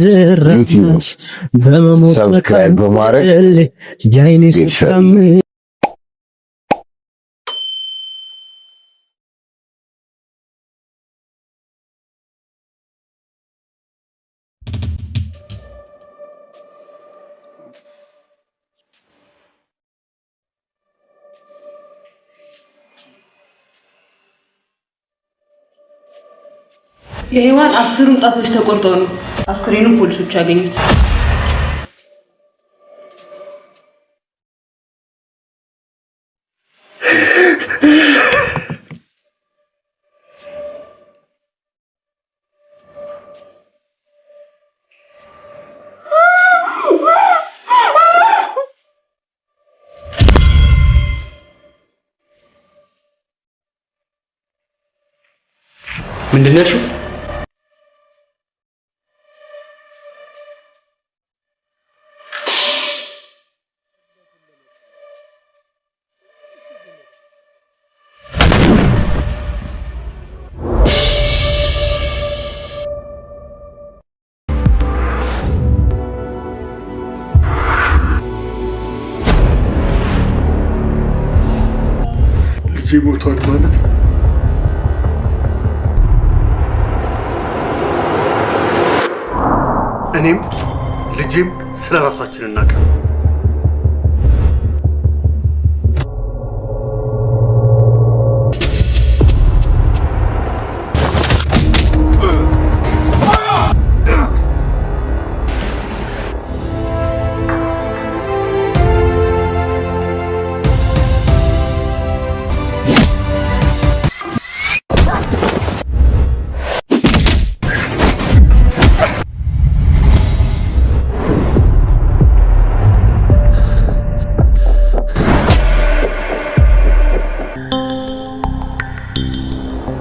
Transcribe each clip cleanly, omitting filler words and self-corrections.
ዘራሽ በመሞት ሰብስክራይብ በማድረግ ያይኔ ሰላም የሔዋን 10 ጣቶች ተቆርጠው ነው አስክሬኑን ፖሊሶች ያገኙት። ምንድን ነው? ልጄ ሞቷል ማለት ነው። እኔም ልጄም ስለ ራሳችን እናውቃለን።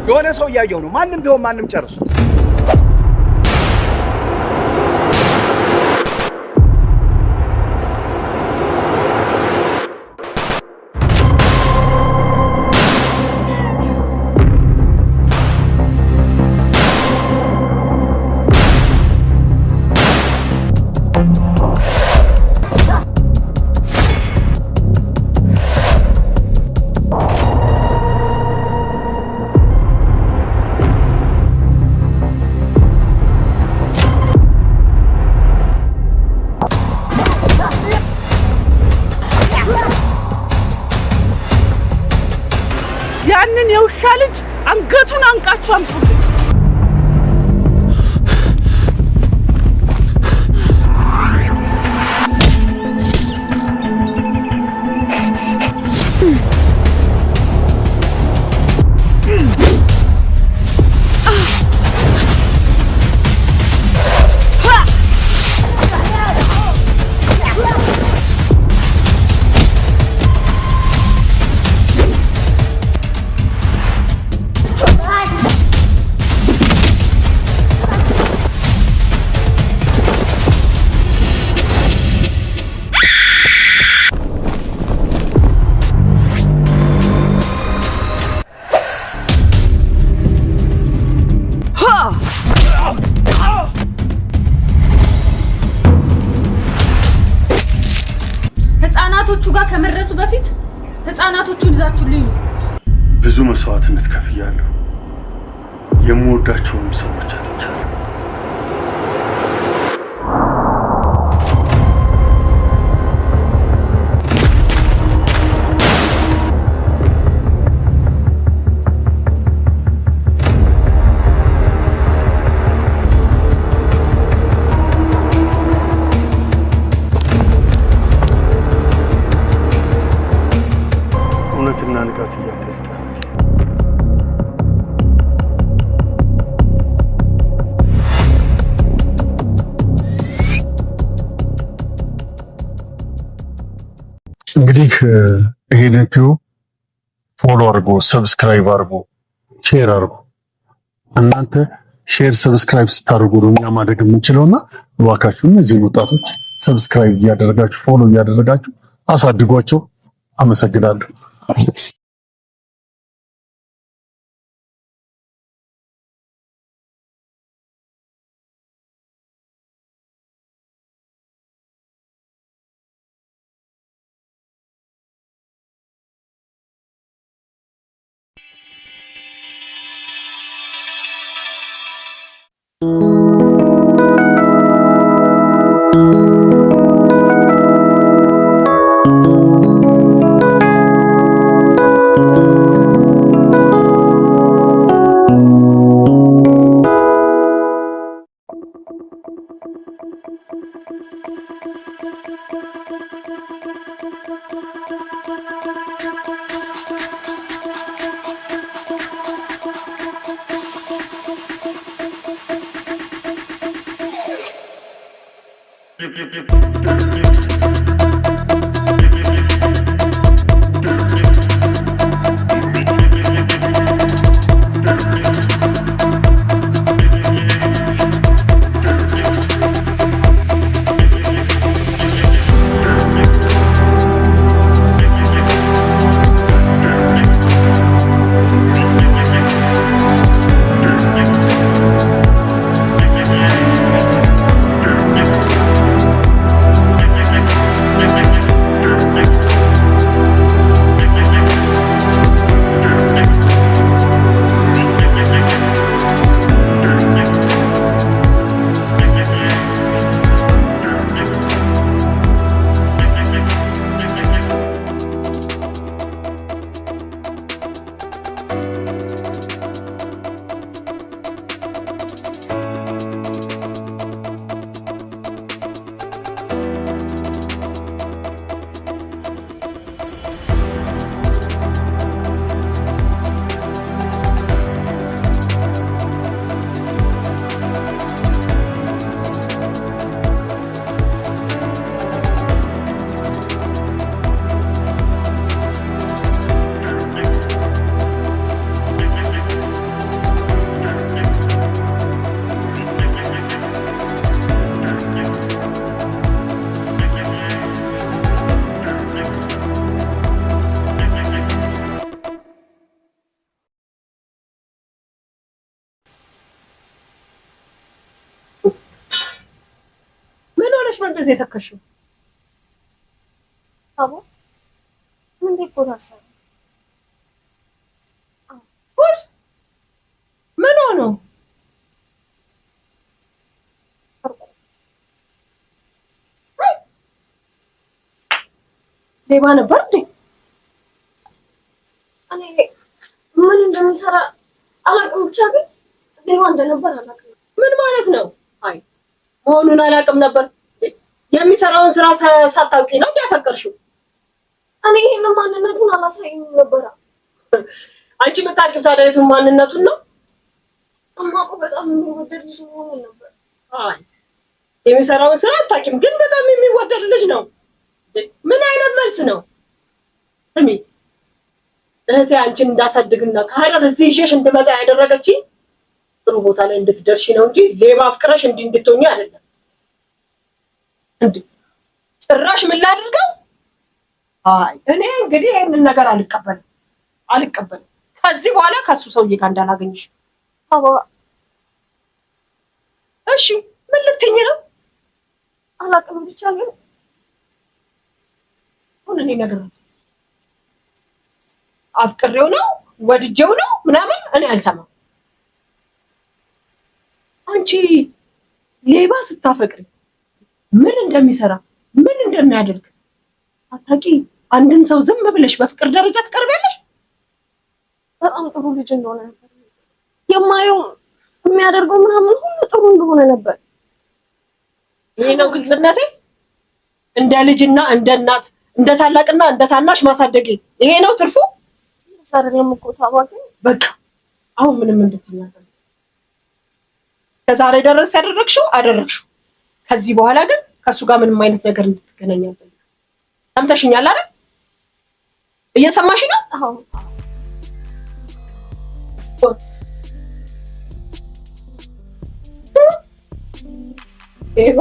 የሆነ ሰው እያየው ነው። ማንም ቢሆን ማንም ጨርሱት። ያንን የውሻ ልጅ አንገቱን አንቃችሁ አምጡት። ህፃናቶቹ ጋር ከመድረሱ በፊት ህፃናቶቹን ይዛችሁልኝ ነው። ብዙ መስዋዕትነት ከፍያለሁ። የምወዳቸውንም ሰዎች አጥቻለሁ። እውነትና ንጋት እያጋጠ እንግዲህ ይሄን ዩቲዩብ ፎሎ አድርጎ ሰብስክራይብ አድርጎ ሼር አድርጎ እናንተ ሼር ሰብስክራይብ ስታደርጉ ነው እኛ ማድረግ የምንችለውና እባካችሁ እነዚህን ወጣቶች ሰብስክራይብ እያደረጋችሁ ፎሎ እያደረጋችሁ አሳድጓቸው። አመሰግናለሁ። እንደዚህ ተከሽው አቦ ምን ይቆራሳ ወር ምን ሆኖ ሌባ ነበር እንዴ? እኔ ምን እንደምሰራ አላውቅም፣ ብቻ ግን ሌባ እንደነበር አላውቅም። ምን ማለት ነው? አይ መሆኑን አላውቅም ነበር። የሚሰራውን ስራ ሳታውቂ ነው ያፈቀርሽው? እኔ ይሄንን ማንነቱን አላሳየኝም ነበር። አንቺ የምታውቂው ታዲያ የቱን ማንነቱን ነው? እማቆ በጣም የሚወደድ ልጅ ነው ነበር። አይ የሚሰራውን ስራ አታውቂም፣ ግን በጣም የሚወደድ ልጅ ነው። ምን አይነት መልስ ነው? ስሚ እህቴ አንቺን እንዳሳድግና ከሀረር እዚህ ይዤሽ እንድመጣ ያደረገችኝ ጥሩ ቦታ ላይ እንድትደርሺ ነው እንጂ ሌባ አፍቅረሽ እንድትሆኚ አይደለም። እንዴ ጭራሽ ምን ላድርገው? አይ እኔ እንግዲህ ይሄንን ነገር አልቀበልም። ከዚህ በኋላ ከሱ ሰውዬ ጋር እንዳላገኝሽ። አባ እሺ ምን ልትይኝ ነው? አላውቅም፣ ብቻ ግን እኔ ነገር አፍቅሬው ነው ወድጄው ነው ምናምን እኔ አልሰማም። አንቺ ሌባ ስታፈቅሪ ምን እንደሚሰራ ምን እንደሚያደርግ አታውቂ? አንድን ሰው ዝም ብለሽ በፍቅር ደረጃ ትቀርቢያለሽ? በጣም ጥሩ ልጅ እንደሆነ ነበር የማየው፣ የሚያደርገው ምናምን ሁሉ ጥሩ እንደሆነ ነበር። ይሄ ነው ግልጽነቴ? እንደ ልጅና እንደ እናት እንደ ታላቅና እንደ ታናሽ ማሳደግ ይሄ ነው ትርፉ? ሰረም እኮ ታባቂ። በቃ አሁን ምንም እንድትናገር ከዛሬ ድረስ ያደረግሽው አደረግሽው። ከዚህ በኋላ ግን ከሱ ጋር ምንም አይነት ነገር እንድትገናኝ አልፈልግም። ሰምተሽኛል አይደል? እየሰማሽ ነው? አዎ። ኤባ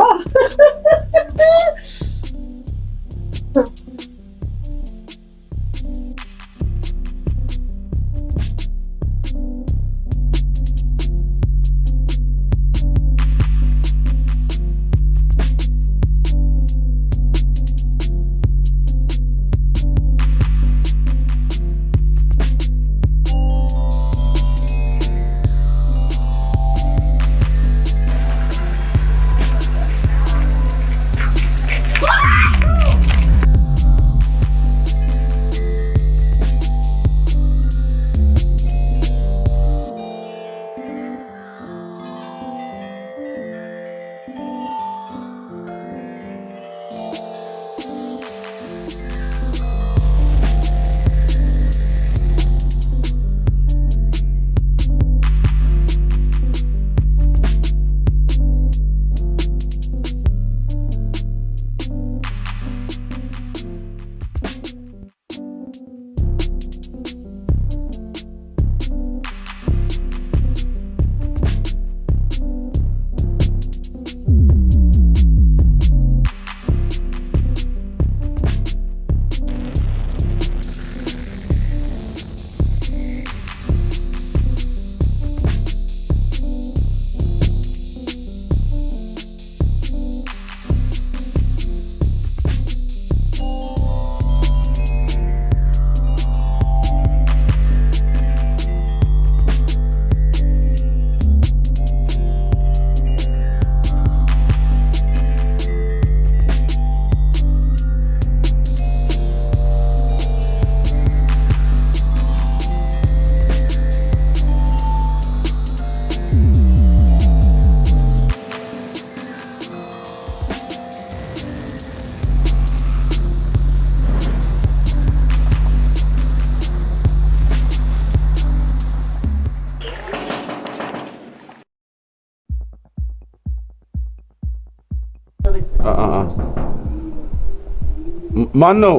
ማን ነው?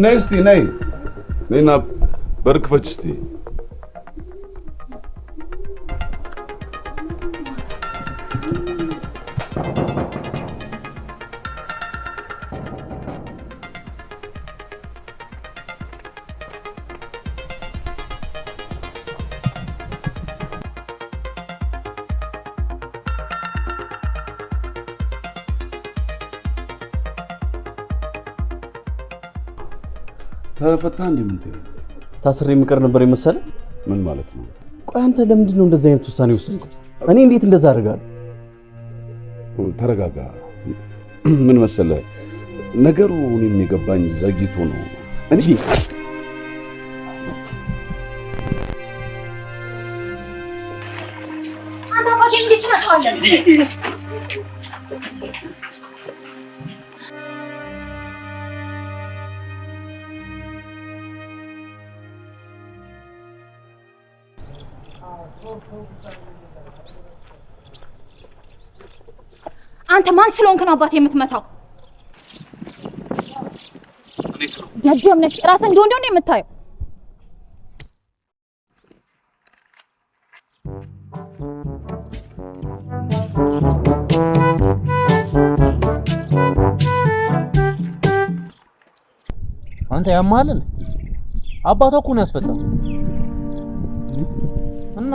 ነይ እስቲ ነይ ነይና በር ክፈች እስቲ። ተፈታ እንዴ? ምን ትይ? ታስሬ የምቀር ነበር የመሰለ? ምን ማለት ነው? ቆይ አንተ ለምንድን ነው እንደዚህ አይነት ውሳኔ ወሰንከው? እኔ እንዴት እንደዛ አደርጋለሁ? ተረጋጋ። ምን መሰለ ነገሩ እኔም የገባኝ ዘግይቶ ነው እንጂ አንተ ማን ስለሆንክ ነው አባቴ የምትመታው? ደጀም ነሽ። ራስን እንደው ነው የምታየው። አንተ ያማልን አባቷ እኮ ነው ያስፈታው እና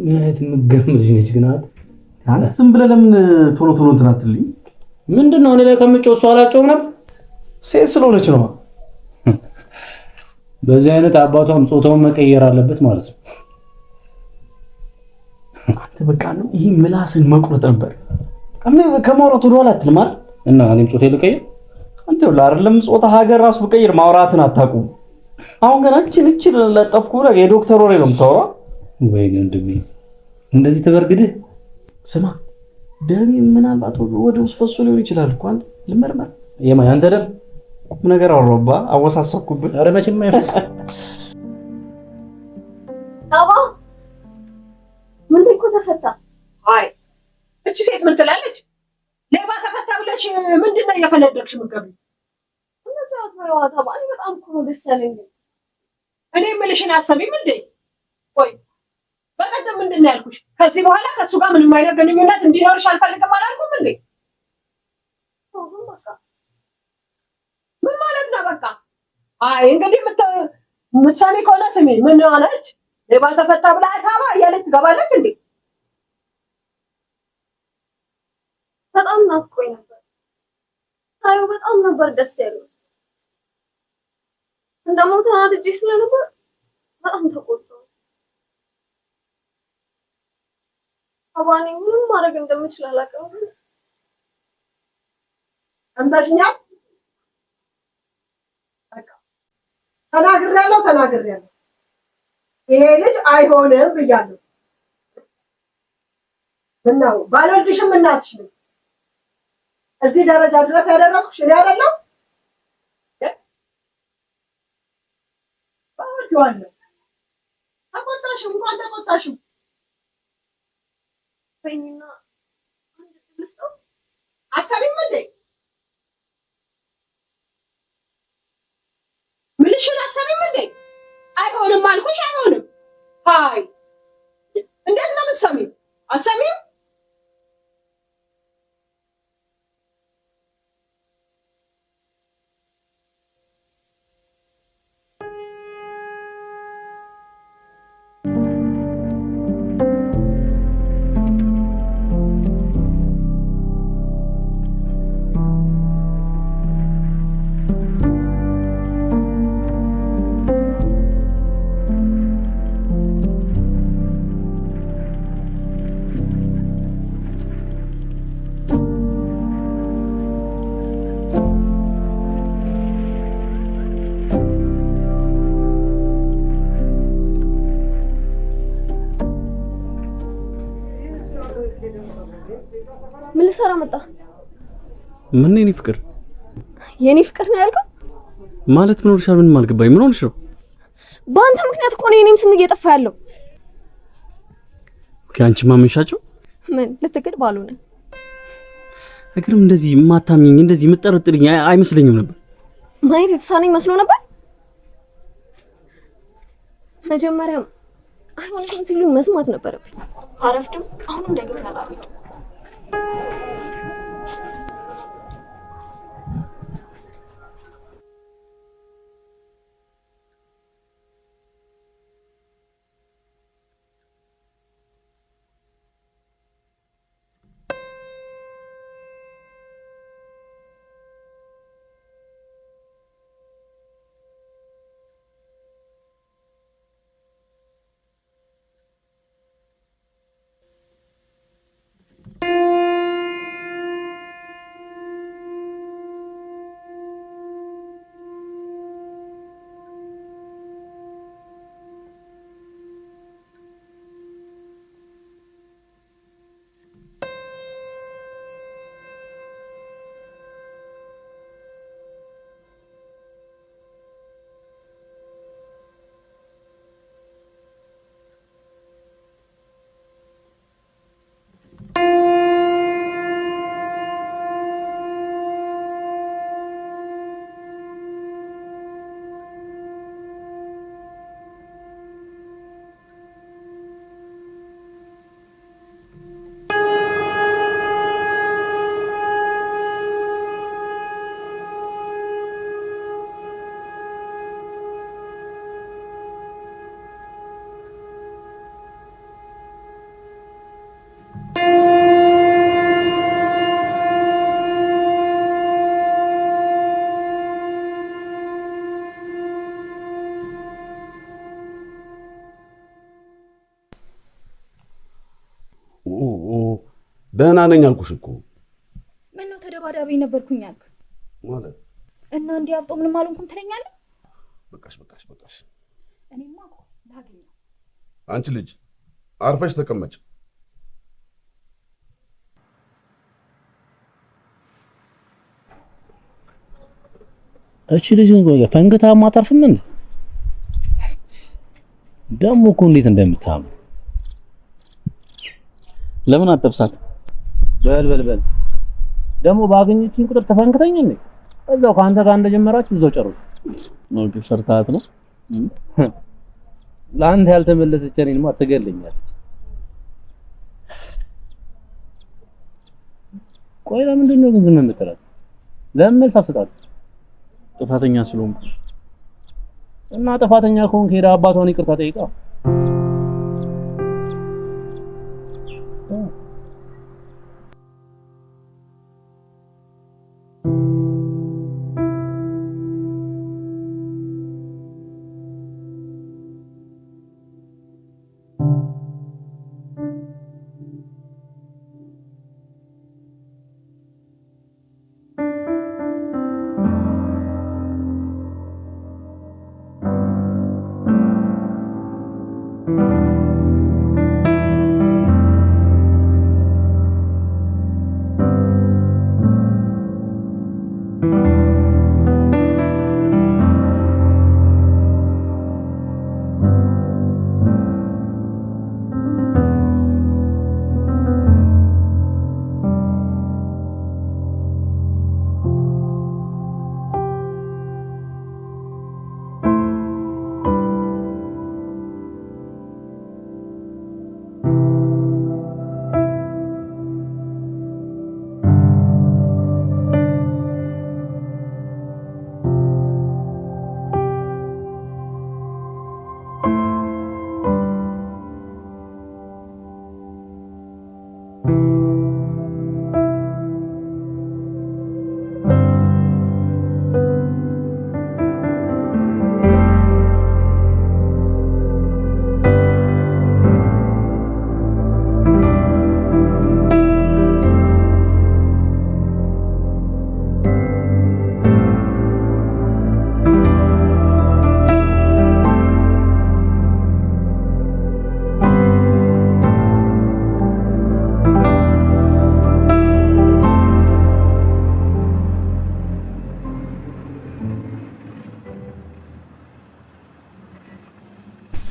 ማለት ምገምልሽ ነች ግን አንተ ዝም ብለህ ለምን ቶሎ ቶሎ እንትን አትልኝ? ምንድነው እኔ ላይ ከምጮህ እሷ አላጮህም ነበር? ሴት ስለሆነች ነው። በዚህ አይነት አባቷም ጾታውን መቀየር አለበት ማለት ነው። አንተ በቃ ነው ይሄ ምላስን መቁረጥ ነበር። ከማውራት ወደ ኋላ አትልም አይደል? እና እኔም ጾታ ልቀይር? አንተ ወላ አይደለም ጾታ ሀገር ራሱ ብቀይር ማውራትን አታውቁም። አሁን ገና እቺን ለጠፍኩ ብለህ የዶክተር ወሬ ነው የምታወራው? ወይኔ ወንድሜ እንደዚህ ተበርግደህ ስማ፣ ደሜ ምናልባት ወደ ውስጥ ፈሶ ሊሆን ይችላል እኮ አንተ ልመርመር። ያንተ ደም ነገር አወራባ አወሳሰብኩብህ። ኧረ መቼም አይፈስ። አባ ምን እኮ ተፈታ። አይ እቺ ሴት ምን ትላለች? ሌባ ተፈታ ብለሽ ምንድነው እየፈነደቅሽ የምትገቢው? እነዛ አትበይዋ ተባ። እኔ በጣም እኮ ነው ደስ ያለኝ። እኔ የምልሽን አሰቢም እንዴ? ቆይ በቀደም ምንድን ነው ያልኩሽ? ከዚህ በኋላ ከሱ ጋር ምንም አይነት ግንኙነት እንዲኖርሽ አልፈልግም አላልኩም እንዴ? ምን ማለት ነው በቃ? አይ እንግዲህ የምትሰሚ ከሆነ ስሚ። ምን አለች? ሌባ ተፈታ ብላ ታባ እያለች ትገባለች እንዴ? በጣም ናፍቆኝ ነበር። ታዩ በጣም ነበር ደስ ያለው። እንደሞተ አድርጌ ስለነበር በጣም ተቆጣሁ። አባኔ ምን ማድረግ እንደምችል አላውቅም። ሰምተሽኛል? በቃ ተናግሬያለሁ። ይሄ ልጅ አይሆንም ብያለሁ። ምነው ባልወልድሽም እናትሽ ነኝ። እዚህ ደረጃ ድረስ ያደረስኩሽ እኔ አይደለም? ባልወልደዋለሁ። ተቆጣሽም እንኳን ተቆጣሽም። በእኔና አንድ ልስጠው አሳቢም እንዴ? ምንሽን አሳቢም እንዴ? አይሆንም አልኩሽ፣ አይሆንም። አይ እንዴት ነው የምትሰሚው? አትሰሚም? ምን ልሰራ መጣ? ምን የኔ ፍቅር? የኔ ፍቅር ነው ያልከው? ማለት ምን ሆነሻል? ምን አልገባኝ። ምን ሆነሽ ነው? በአንተ ምክንያት እኮ ነው የኔም ስም እየጠፋ ያለው። ኦኬ አንቺ ማመንሻቸው ምን ልትክድ ባልሆነ እግርም እንደዚህ ማታምኝ እንደዚህ የምጠረጥርኝ አይመስለኝም ነበር። ማየት የተሳነኝ መስሎ ነበር። መጀመሪያም አይሆንም ሲሉ መስማት ነበረብኝ። አረፍድም አሁንም ደግሞ ነበር። ደህና ነኝ አልኩሽ እኮ። ምን ነው ተደባዳቢ ነበርኩኝ አልክ ማለት እና እንዲህ አብጦ ምንም አልሆንኩም ትለኛለህ? በቃሽ። እኔማ እኮ ላገኘው። አንቺ ልጅ አርፈሽ ተቀመጭ። እቺ ልጅ ፈንግታ ማታርፍም እንዴ? ደሞ እኮ እንዴት እንደምታም ለምን አጠብሳት? በል ደሞ ባገኘችኝ ቁጥር ተፈንክተኝ እንዴ? እዛው ካንተ ጋር እንደጀመራችሁ እዛው ጨርሱ። ነው ሰርታት ነው ለአንተ ያልተመለሰች እኔንማ ትገለኛለች። ቆይ ለምንድን ነው ግን ዝም የምትላት? ለምን መልስ አትሰጣት? ጥፋተኛ ስለሆንኩ እና ጥፋተኛ ከሆንክ ሄዳ አባቷን ይቅርታ ጠይቃ።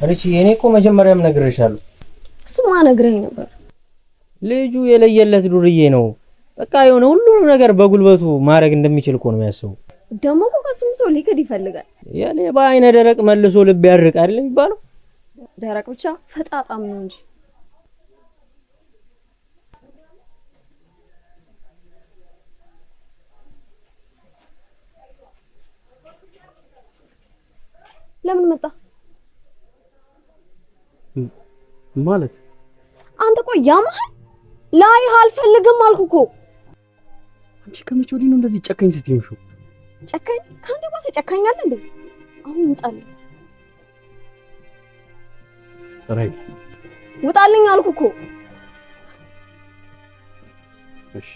ሪቺ እኔ እኮ መጀመሪያም ነግሬሻለሁ። እሱማ ነግረኝ ነበር። ልጁ የለየለት ዱርዬ ነው። በቃ የሆነ ሁሉንም ነገር በጉልበቱ ማድረግ እንደሚችል እኮ ነው የሚያስበው። ደግሞ እኮ ከሱም ሰው ሊክድ ይፈልጋል። የሌባ አይነ ደረቅ መልሶ ልብ ያርቅ አይደል የሚባለው? ደረቅ ብቻ ፈጣጣም ነው እንጂ። ለምን መጣ ማለት? አንተ ቆይ ያማል ላይህ አልፈልግም አልኩ እኮ። አንቺ ከመቼ ወዲህ ነው እንደዚህ ጨካኝ ስትይምሹ? ጨካኝ ካንተ ባሰ ጨካኝ አለ እንዴ? አሁን ውጣልኝ። ራይ ውጣልኝ አልኩ እኮ። እሺ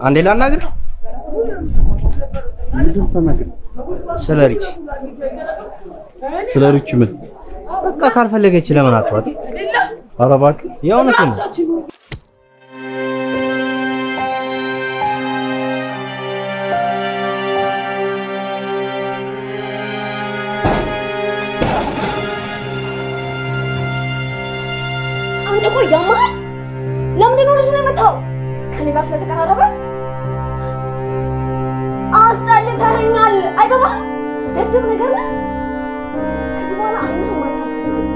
አንዴ ላናግር። ምንድን ተናገር? ስለ ሪች ምን? በቃ ካልፈለገች ለምን አትዋጥ? ኧረ እባክህ የእውነት ነው። አንተ ቆይ ያማል ለምንድን ነው ልጅ ነው የመጣው? ከኔ ጋር ስለተቀራረበ አስጠልተኸኛል። አይገባህም? ደደብ ነገር ነህ። ከዚህ በኋላ አይነህ ማየት አልፈልግም።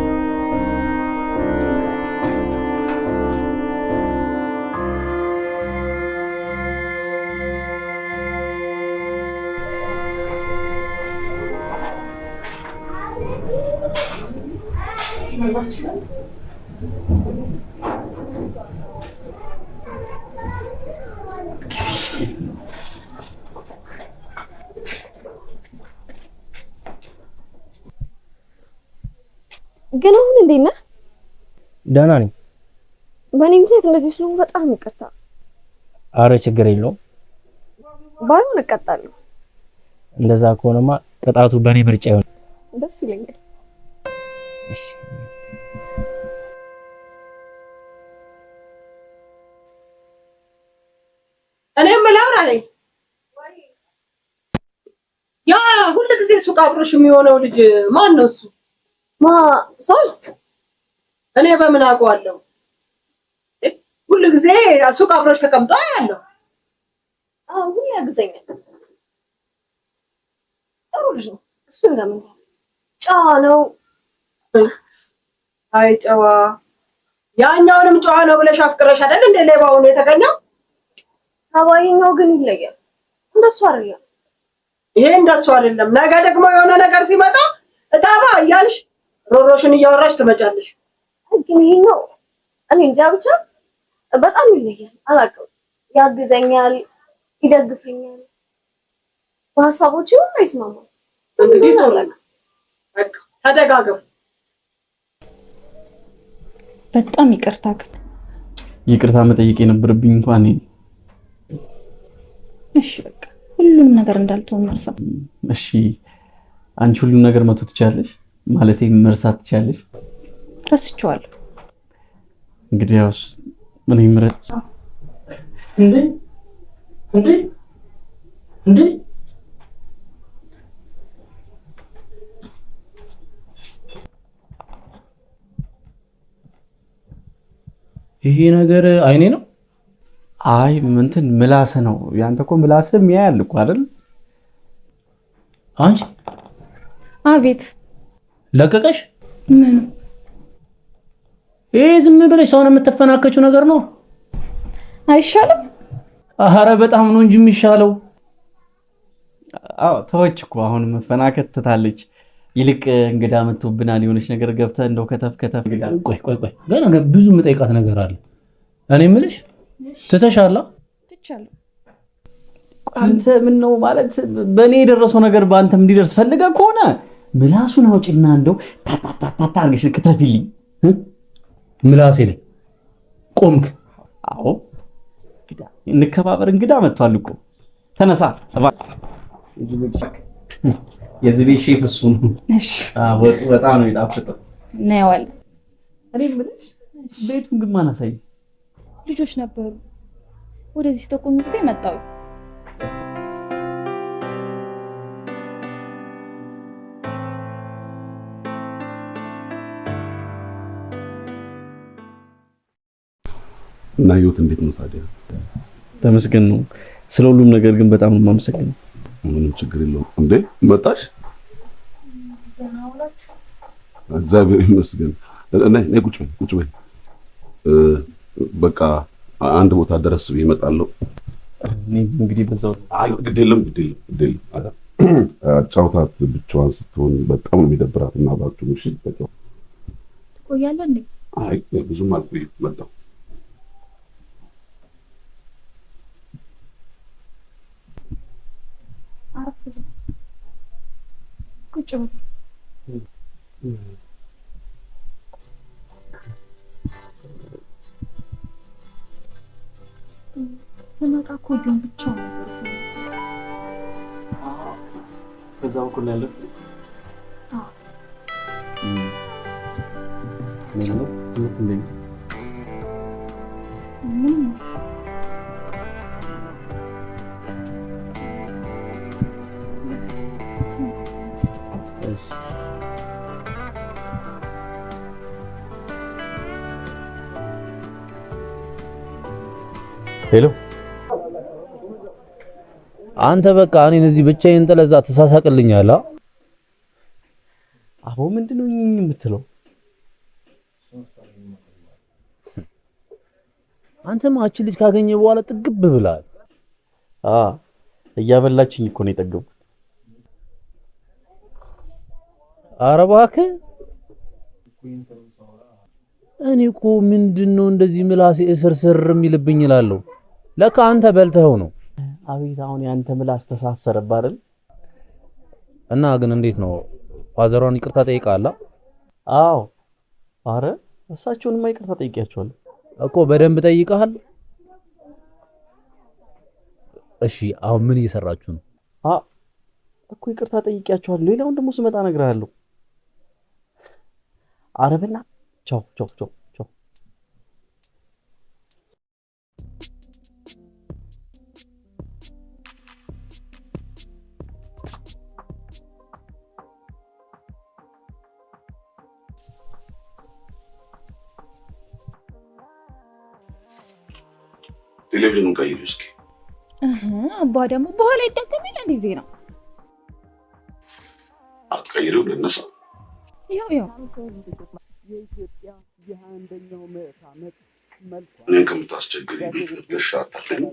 ግን አሁን እንዴት ነህ? ደህና ነኝ። በእኔ ምክንያት እንደዚህ ስለሆነ በጣም ይቅርታ። አረ ችግር የለውም። ባይሆን እቀጣለሁ። እንደዛ ከሆነማ ቅጣቱ በእኔ ምርጫ ይሆን። ደስ ይለኛል። እሺ እኔ የምለው አለኝ ያ ሁሉ ጊዜ ሱቅ አብሮሽ የሚሆነው ልጅ ማን ነው እሱ? ሶል እኔ በምን አውቀዋለሁ? ሁሉ ጊዜ ሱቅ አብሮሽ ተቀምጦ ያለው ሁሉ ያግዘኛል። ጥሩ ልጅ ነው እሱ። እንደምን ጨዋ ነው። አይ ጨዋ፣ ያኛውንም ጨዋ ነው ብለሽ አፍቅረሽ አይደል እንደ ሌባውን የተገኘው? አባይኛው ግን ይለያል። እንደሱ አይደለም። ይሄ እንደሱ አይደለም። ነገ ደግሞ የሆነ ነገር ሲመጣ እታባ እያልሽ ሮሮሽን እያወራሽ ትመጫለሽ። ግን ይሄኛው እኔ እንጃ ብቻ በጣም ይለያል። አላውቅም። ያግዘኛል፣ ይደግፈኛል፣ በሀሳቦች ሁሉ አይስማማም። እንግዲህ በቃ ተደጋገፉ። በጣም ይቅርታ። ግን ይቅርታ መጠየቅ የነበረብኝ እንኳን እኔ። እሺ በቃ ሁሉም ነገር እንዳልተው መርሳ። እሺ አንቺ ሁሉም ነገር መተው ትቻለሽ ማለት መርሳት ትቻለሽ? ረስቼዋለሁ። እንግዲህ ያውስ ምን ይምረጥ እንዴ? ይሄ ነገር አይኔ ነው? አይ እንትን ምላስ ነው። ያንተ እኮ ምላስም ያያል እኮ አይደል? አንቺ አቤት ለቀቀሽ? ምን ይሄ ዝም ብለሽ ሰውን የምትፈናከችው ነገር ነው? አይሻልም? አረ በጣም ነው እንጂ የሚሻለው። አዎ ተወች እኮ አሁን መፈናከት ትታለች። ይልቅ እንግዳ መጥቶብናል፣ የሆነች ነገር ገብተህ እንደው ከተፍ ቆይ ገና ብዙ የምጠይቃት ነገር አለ። እኔ የምልሽ ትተሻላ? ትቻለሁ። አንተ ምን ነው ማለት በእኔ የደረሰው ነገር በአንተም እንዲደርስ ፈልገህ ከሆነ ምላሱን አውጪና እንደው ታታታታ አርግሽ ከተፊልኝ። ምላሴ ላይ ቆምክ? አዎ እንግዳ እንከባበር። እንግዳ መጥቷል እኮ ተነሳ። የዚህ ቤት ሼፍ እሱ ነው። እሺ ወጡ በጣም ነው የጣፈጠው። እናየዋለን። እኔ የምልሽ ቤቱን ግን ማን አሳየኝ? ልጆች ነበሩ። ወደዚህ ተቆም ጊዜ መጣው። እና ህይወት እንዴት ነው ታዲያ? ተመስገን ነው። ስለ ሁሉም ነገር ግን በጣም ነው የማመሰግነው። ምንም ችግር የለውም። እንዴ መጣሽ? እግዚአብሔር ይመስገን። ነይ ቁጭ በይ። በቃ አንድ ቦታ ድረስ ብዬ እመጣለሁ። እንግዲህ በዛው ግድ የለም። ጫውታት ብቻዋን ስትሆን በጣም ነው የሚደብራት እና ባቱ እሺ በቃ ቆያለህ እንዴ? አይ ብዙም አልቆይም፣ መጣሁ። ቁጭ በል። ስመጣ እኮ ግን ብቻ ነበር። ከዛ በኩል ያለው ሄሎ አንተ በቃ እኔን እዚህ ብቻዬን ጥለዛ ተሳሳቅልኛለህ። አቦ ምንድነው የምትለው? አንተማ እቺ ልጅ ካገኘ በኋላ ጥግብ ብላል። እያበላችኝ እኮ ነው የጠገብኩት። ኧረ እባክህ እኔ እኮ ምንድነው እንደዚህ ምላሴ እስርስር የሚልብኝ እላለሁ። ለካ አንተ በልተኸው ነው። አቤት አሁን ያንተ ምላስ ተሳሰረብህ አይደል? እና ግን እንዴት ነው ፋዘሯን ይቅርታ ጠይቃላ? አዎ አረ እሳቸውንማ ይቅርታ ጠይቂያቸዋለሁ እኮ። በደንብ ጠይቀሃል? እሺ አሁን ምን እየሰራችሁ ነው? እኮ ይቅርታ ጠይቂያቸዋለሁ። ሌላውን ደግሞ ስመጣ እነግርሃለሁ። አረብና ቻው ቻው ቻው ቻው። ቴሌቪዥኑን ቀይሩ እስኪ። አባ ደግሞ በኋላ ይጠቀምኝ እንዴ ዜና አትቀይሪው ልነሳ። ያው የኢትዮጵያ የ21ኛው ምዕተ ዓመት መልኳ እኔን ከምታስቸግሪ ፍርድሽ አታለኝ።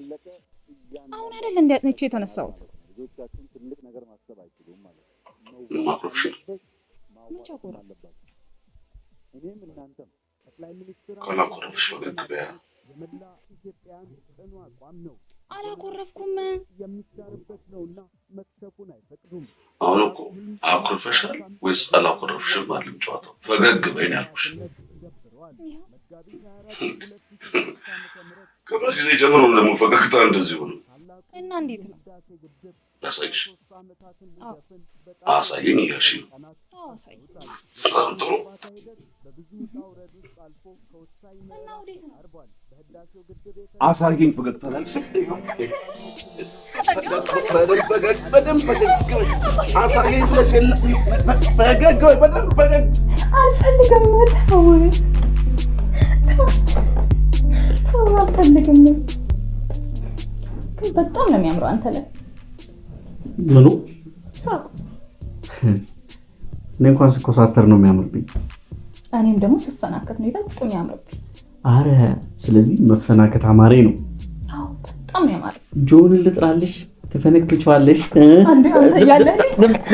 አሁን አይደል እንዴ አጥንቼ የተነሳሁት? ማክሮፍሽ ካላኮረፍሽ ፈገግ በያ። አላኮረፍኩም። አሁን እኮ አኮርፈሻል ወይስ አላኮረፍሽም አይደለም ጨዋታው። ፈገግ በይኝ ያልኩሽ። ከመቼ ጊዜ ጀምሮ ደግሞ ፈገግታ እንደዚህ ሆነ? እና እንዴት ነው? ላሳይሽ። አሳየኝ እያልሽ ነው? አሳይ። በጣም ጥሩ። አሳየኝ ፈገግታ ላልሽ በደንብ ፈገግ አሳየኝ ብለሽ ፈገግ ወይ በደንብ ፈገግ። አልፈልግም። አልፈልግም። ግን በጣም ነው የሚያምረው አንተ ላይ ምኑ ሳቁ። እኔ እንኳን ስኮሳተር ነው የሚያምርብኝ። እኔም ደግሞ ስፈናከት ነው ይበልጥ የሚያምርብኝ። አረ ስለዚህ መፈናከት አማሬ ነው። አዎ በጣም ያማረ። ጆንን ልጥራልሽ ትፈነክቻለሽ። አንዴ ያለ በቃ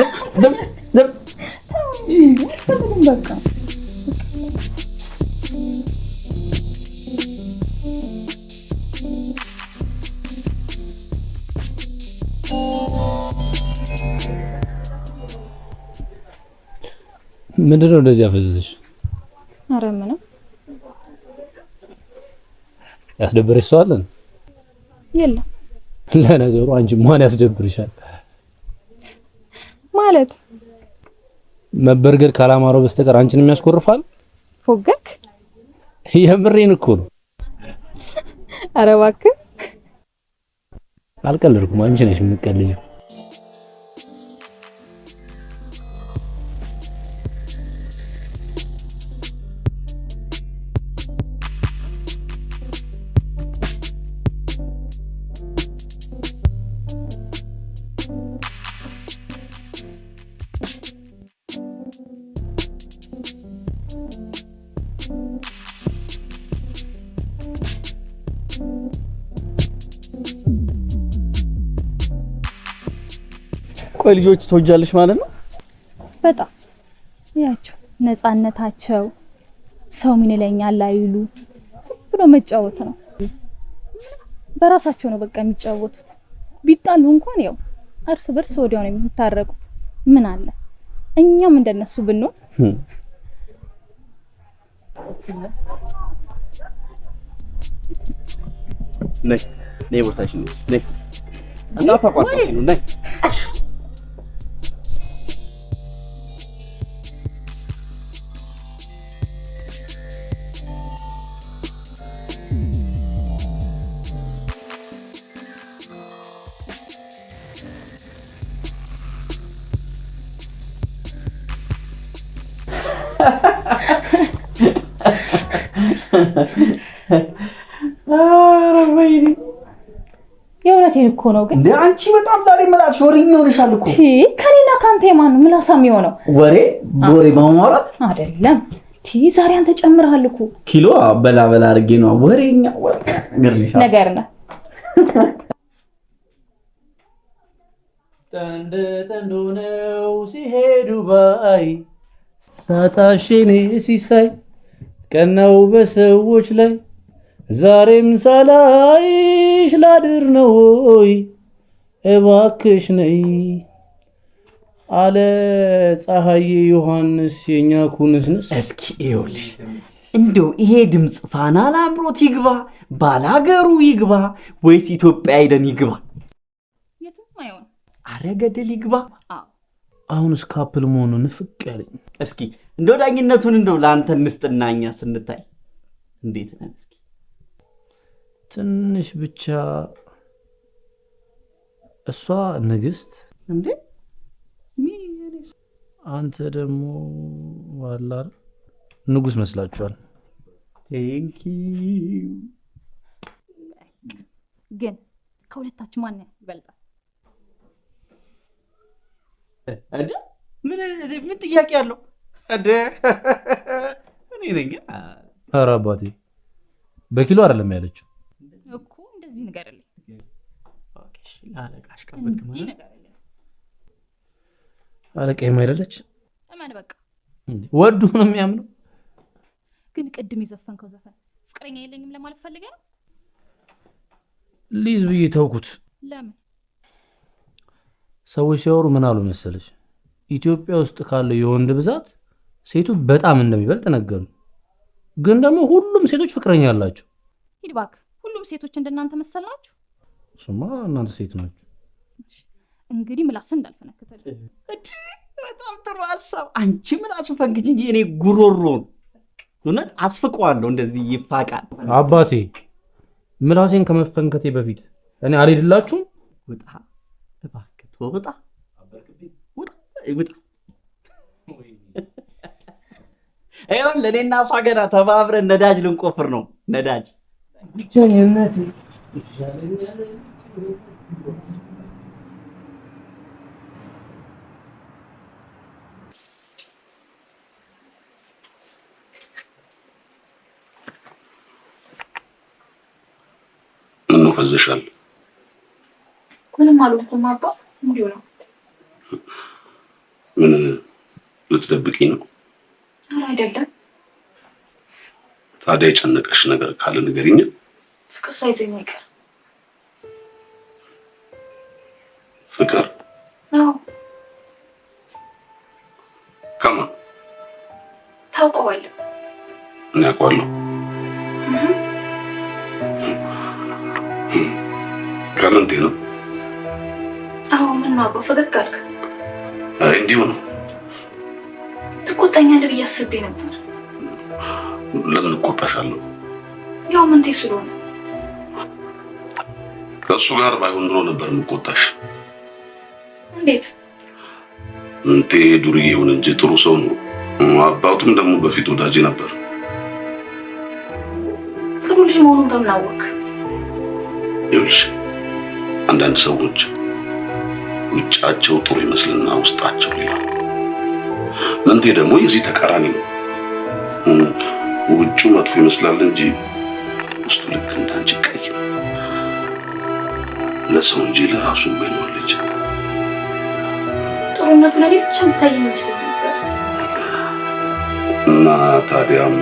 ምንድነው እንደዚህ ያፈዝዝሽ? አረ ምንም ያስደብርሽ ሰው አለ? የለም። ለነገሩ አንቺ ማን ያስደብርሻል? ማለት መበርገድ ካላማረው በስተቀር አንቺንም ያስኮርፋል? ፎገክ የምሬን እኮ ነው። ኧረ እባክህ አልቀለድኩም። አንቺ ነሽ የምትቀልጂው። ቆይ ልጆች ትወጃለሽ ማለት ነው? በጣም ያቸው ነፃነታቸው ሰው ምን ይለኛል አይሉ ዝም ብሎ መጫወት ነው። በራሳቸው ነው በቃ የሚጫወቱት። ቢጣሉ እንኳን ያው እርስ በርስ ወዲያው ነው የሚታረቁት። ምን አለ እኛም እንደነሱ ብንሆን። ነይ ቦርሳሽን ነይ እንዳታቋርጪ ነው ነይ የእውነቴን እኮ ነው። ግን እንደ አንቺ በጣም ዛሬ ምላስ ወሬኛ ሆነሻል እኮ። ከኔና ካንተ የማን ነው ምላሳም የሆነው? ወሬ በማውራት አይደለም። ዛሬ አንተ ጨምረሃል እኮ ኪሎ በላ አድርጌ ነው ወሬኛ ነገር ነው። ጥንድ ነው ሲሄዱ ባይ ሳታሽኔ ሲሳይ ቀናው በሰዎች ላይ ዛሬም ሳላይሽ ላድር ነው ሆይ እባክሽ ነይ አለ ፀሐዬ ዮሐንስ የኛ ኩንስንስ። እስኪ ይኸውልሽ እንደው ይሄ ድምጽ ፋና ላምሮት ይግባ ባላገሩ ይግባ ወይስ ኢትዮጵያ አይደን ይግባ? የትም አይሆን። አረ ገደል ይግባ። አሁንስ ካፕል መሆኑ ንፍቅ ያለኝ። እስኪ እንደው ዳኝነቱን እንደው ለአንተ እንስጥናኛ ስንታይ እንዴት ነን? እስኪ ትንሽ ብቻ እሷ ንግስት እንዴ አንተ ደግሞ ዋላር ንጉስ መስላችኋል። ቴንክ ዩ። ግን ከሁለታችን ማን ይበልጣል? አደ ምን ጥያቄ አለው? አደ እኔ ነኝ። ኧረ አባቴ በኪሎ አይደለም ያለችው እኮ እንደዚህ ንገርልኝ። ኦኬ አለቃሽ ከበት ማለት አለቃዬም አይደለች። እማን በቃ ወዱ ነው የሚያምነው። ግን ቅድም የዘፈንከው ዘፈን ፍቅረኛ የለኝም ለማለት ፈልገህ ነው? ሊዝ ብዬ ተውኩት። ለምን? ሰዎች ሲያወሩ ምን አሉ መሰለሽ? ኢትዮጵያ ውስጥ ካለው የወንድ ብዛት ሴቱ በጣም እንደሚበልጥ ነገሩ። ግን ደግሞ ሁሉም ሴቶች ፍቅረኛ አላቸው። ሂድ እባክህ። ሁሉም ሴቶች እንደናንተ መሰል ናቸው? እሱማ እናንተ ሴት ናችሁ። እንግዲህ ምላስን እንዳልፈነክተል። በጣም ጥሩ ሐሳብ። አንቺ ምላሱ ፈንክች እንጂ እኔ ጉሮሮን እውነት አስፍቀዋለሁ። እንደዚህ ይፋቃል። አባቴ ምላሴን ከመፈንከቴ በፊት እኔ አልሄድላችሁም። ውጣ እባክህ ተወጣ። ውጣ። አይሆን ለኔና እሷ ገና ተባብረን ነዳጅ ልንቆፍር ነው። ነዳጅ ብቻኝነት ይሻለኛል። ምን ፈዘሻል? ምንም አልሆንኩም አባ፣ እንዲሁ ነው። ምን ልትደብቂ ነው? ኧረ አይደለም። ታዲያ የጨነቀሽ ነገር ካለ ንገሪኝ። ፍቅር ሳይዘኝ አይቀር። ፍቅር? አዎ። ከማን? ታውቀዋለህ? እኔ አውቀዋለሁ። ከምንቴ ነው? አዎ። ምን ነው አባ ፈገግ አልክ? አይ እንዲሁ ነው። ትቆጣኛለህ ብዬ አስቤ ነበር። ለምን እቆጣሻለሁ? ያው ምንቴ ስለሆነ። ከእሱ ጋር ባይሆን ድሮ ነበር የምቆጣሽ። እንዴት? እንቴ ዱርዬ ይሁን እንጂ ጥሩ ሰው ነው። አባቱም ደግሞ በፊት ወዳጄ ነበር። ጥሩ ልጅ መሆኑን ከምን አወቅ? ይኸውልሽ አንዳንድ ሰዎች ውጫቸው ጥሩ ይመስልና ውስጣቸው ሌላ። ምንቴ ደግሞ የዚህ ተቃራኒ ነው። ውጩ መጥፎ ይመስላል እንጂ ውስጡ ልክ እንዳንቺ ቀይ ለሰው እንጂ ለራሱ ባይኖር ልጅ። ጥሩነቱ ላይ ብቻ እንታይ ይመስል ነበር። እና ታዲያም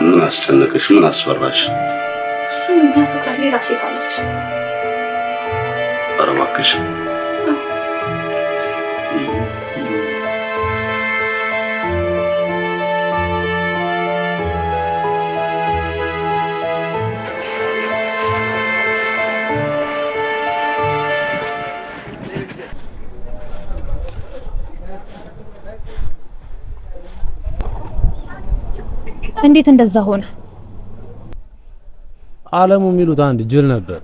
ምን አስጨነቀሽ? ምን አስፈራሽ? እሱ የሚያፈቅራት ሌላ ሴት አለች። ኧረ እባክሽ እንዴት እንደዛ ሆነ? አለሙ የሚሉት አንድ ጅል ነበር።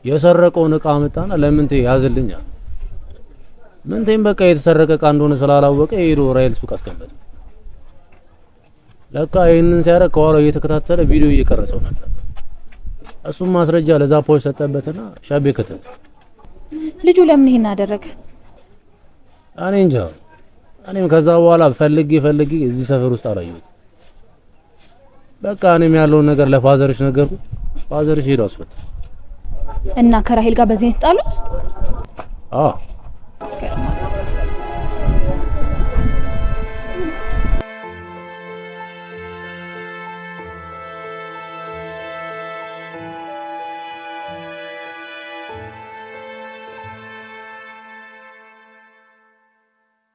የሰረቀውን ዕቃ አመጣና ለምንቴ ያዝልኛል። ምንቴም በቃ የተሰረቀ ዕቃ እንደሆነ ስላላወቀ ሄዶ ራይል ሱቅ አስቀመጠ። ለካ ይሄንን ሲያረግ ከኋላው እየተከታተለ ቪዲዮ እየቀረጸው ነበር። እሱም ማስረጃ ለዛ ፖሊስ ሰጠበትና ሻቤ ከተተ። ልጁ ለምን ይሄን አደረገ? እኔ እንጃ። እኔም ከዛ በኋላ ፈልጌ እዚህ ሰፈር ውስጥ አላየሁት። በቃ እኔም ያለውን ነገር ለፋዘርሽ ነገርኩ። ፋዘርሽ ሄዶ አስፈታ እና ከራሄል ጋር በዚህ ተጣሉት? አዎ።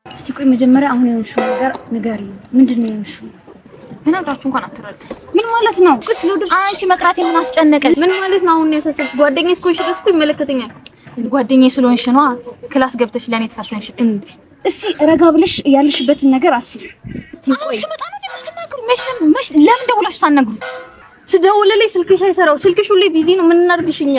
እስቲ ቆይ መጀመሪያ አሁን የሆንሽው ነገር ንገሪኝ። ምንድነው የሆንሽው? ብነግራችሁ እንኳን አትረዱ። ምን ማለት ነው? አንቺ መቅራት ምን አስጨነቀሽ? ምን ማለት ነው? አሁን ያሰሰች ጓደኛዬ እስኮሽ ድረስ እኮ ይመለከተኛል። ጓደኛዬ ስለሆንሽ ነው ክላስ ገብተሽ ለኔ ተፈተንሽ። እስቲ ረጋ ብለሽ ያልሽበትን ነገር አስቢ። ቆይ ስመጣ ነው የምትናገሩ? መሽ ለምን ደውላችሁ ሳትነግሩ? ስደውልልኝ ስልክሽ አይሰራው። ስልክሽ ሁሌ ቢዚ ነው። ምን እናድርግሽኛ?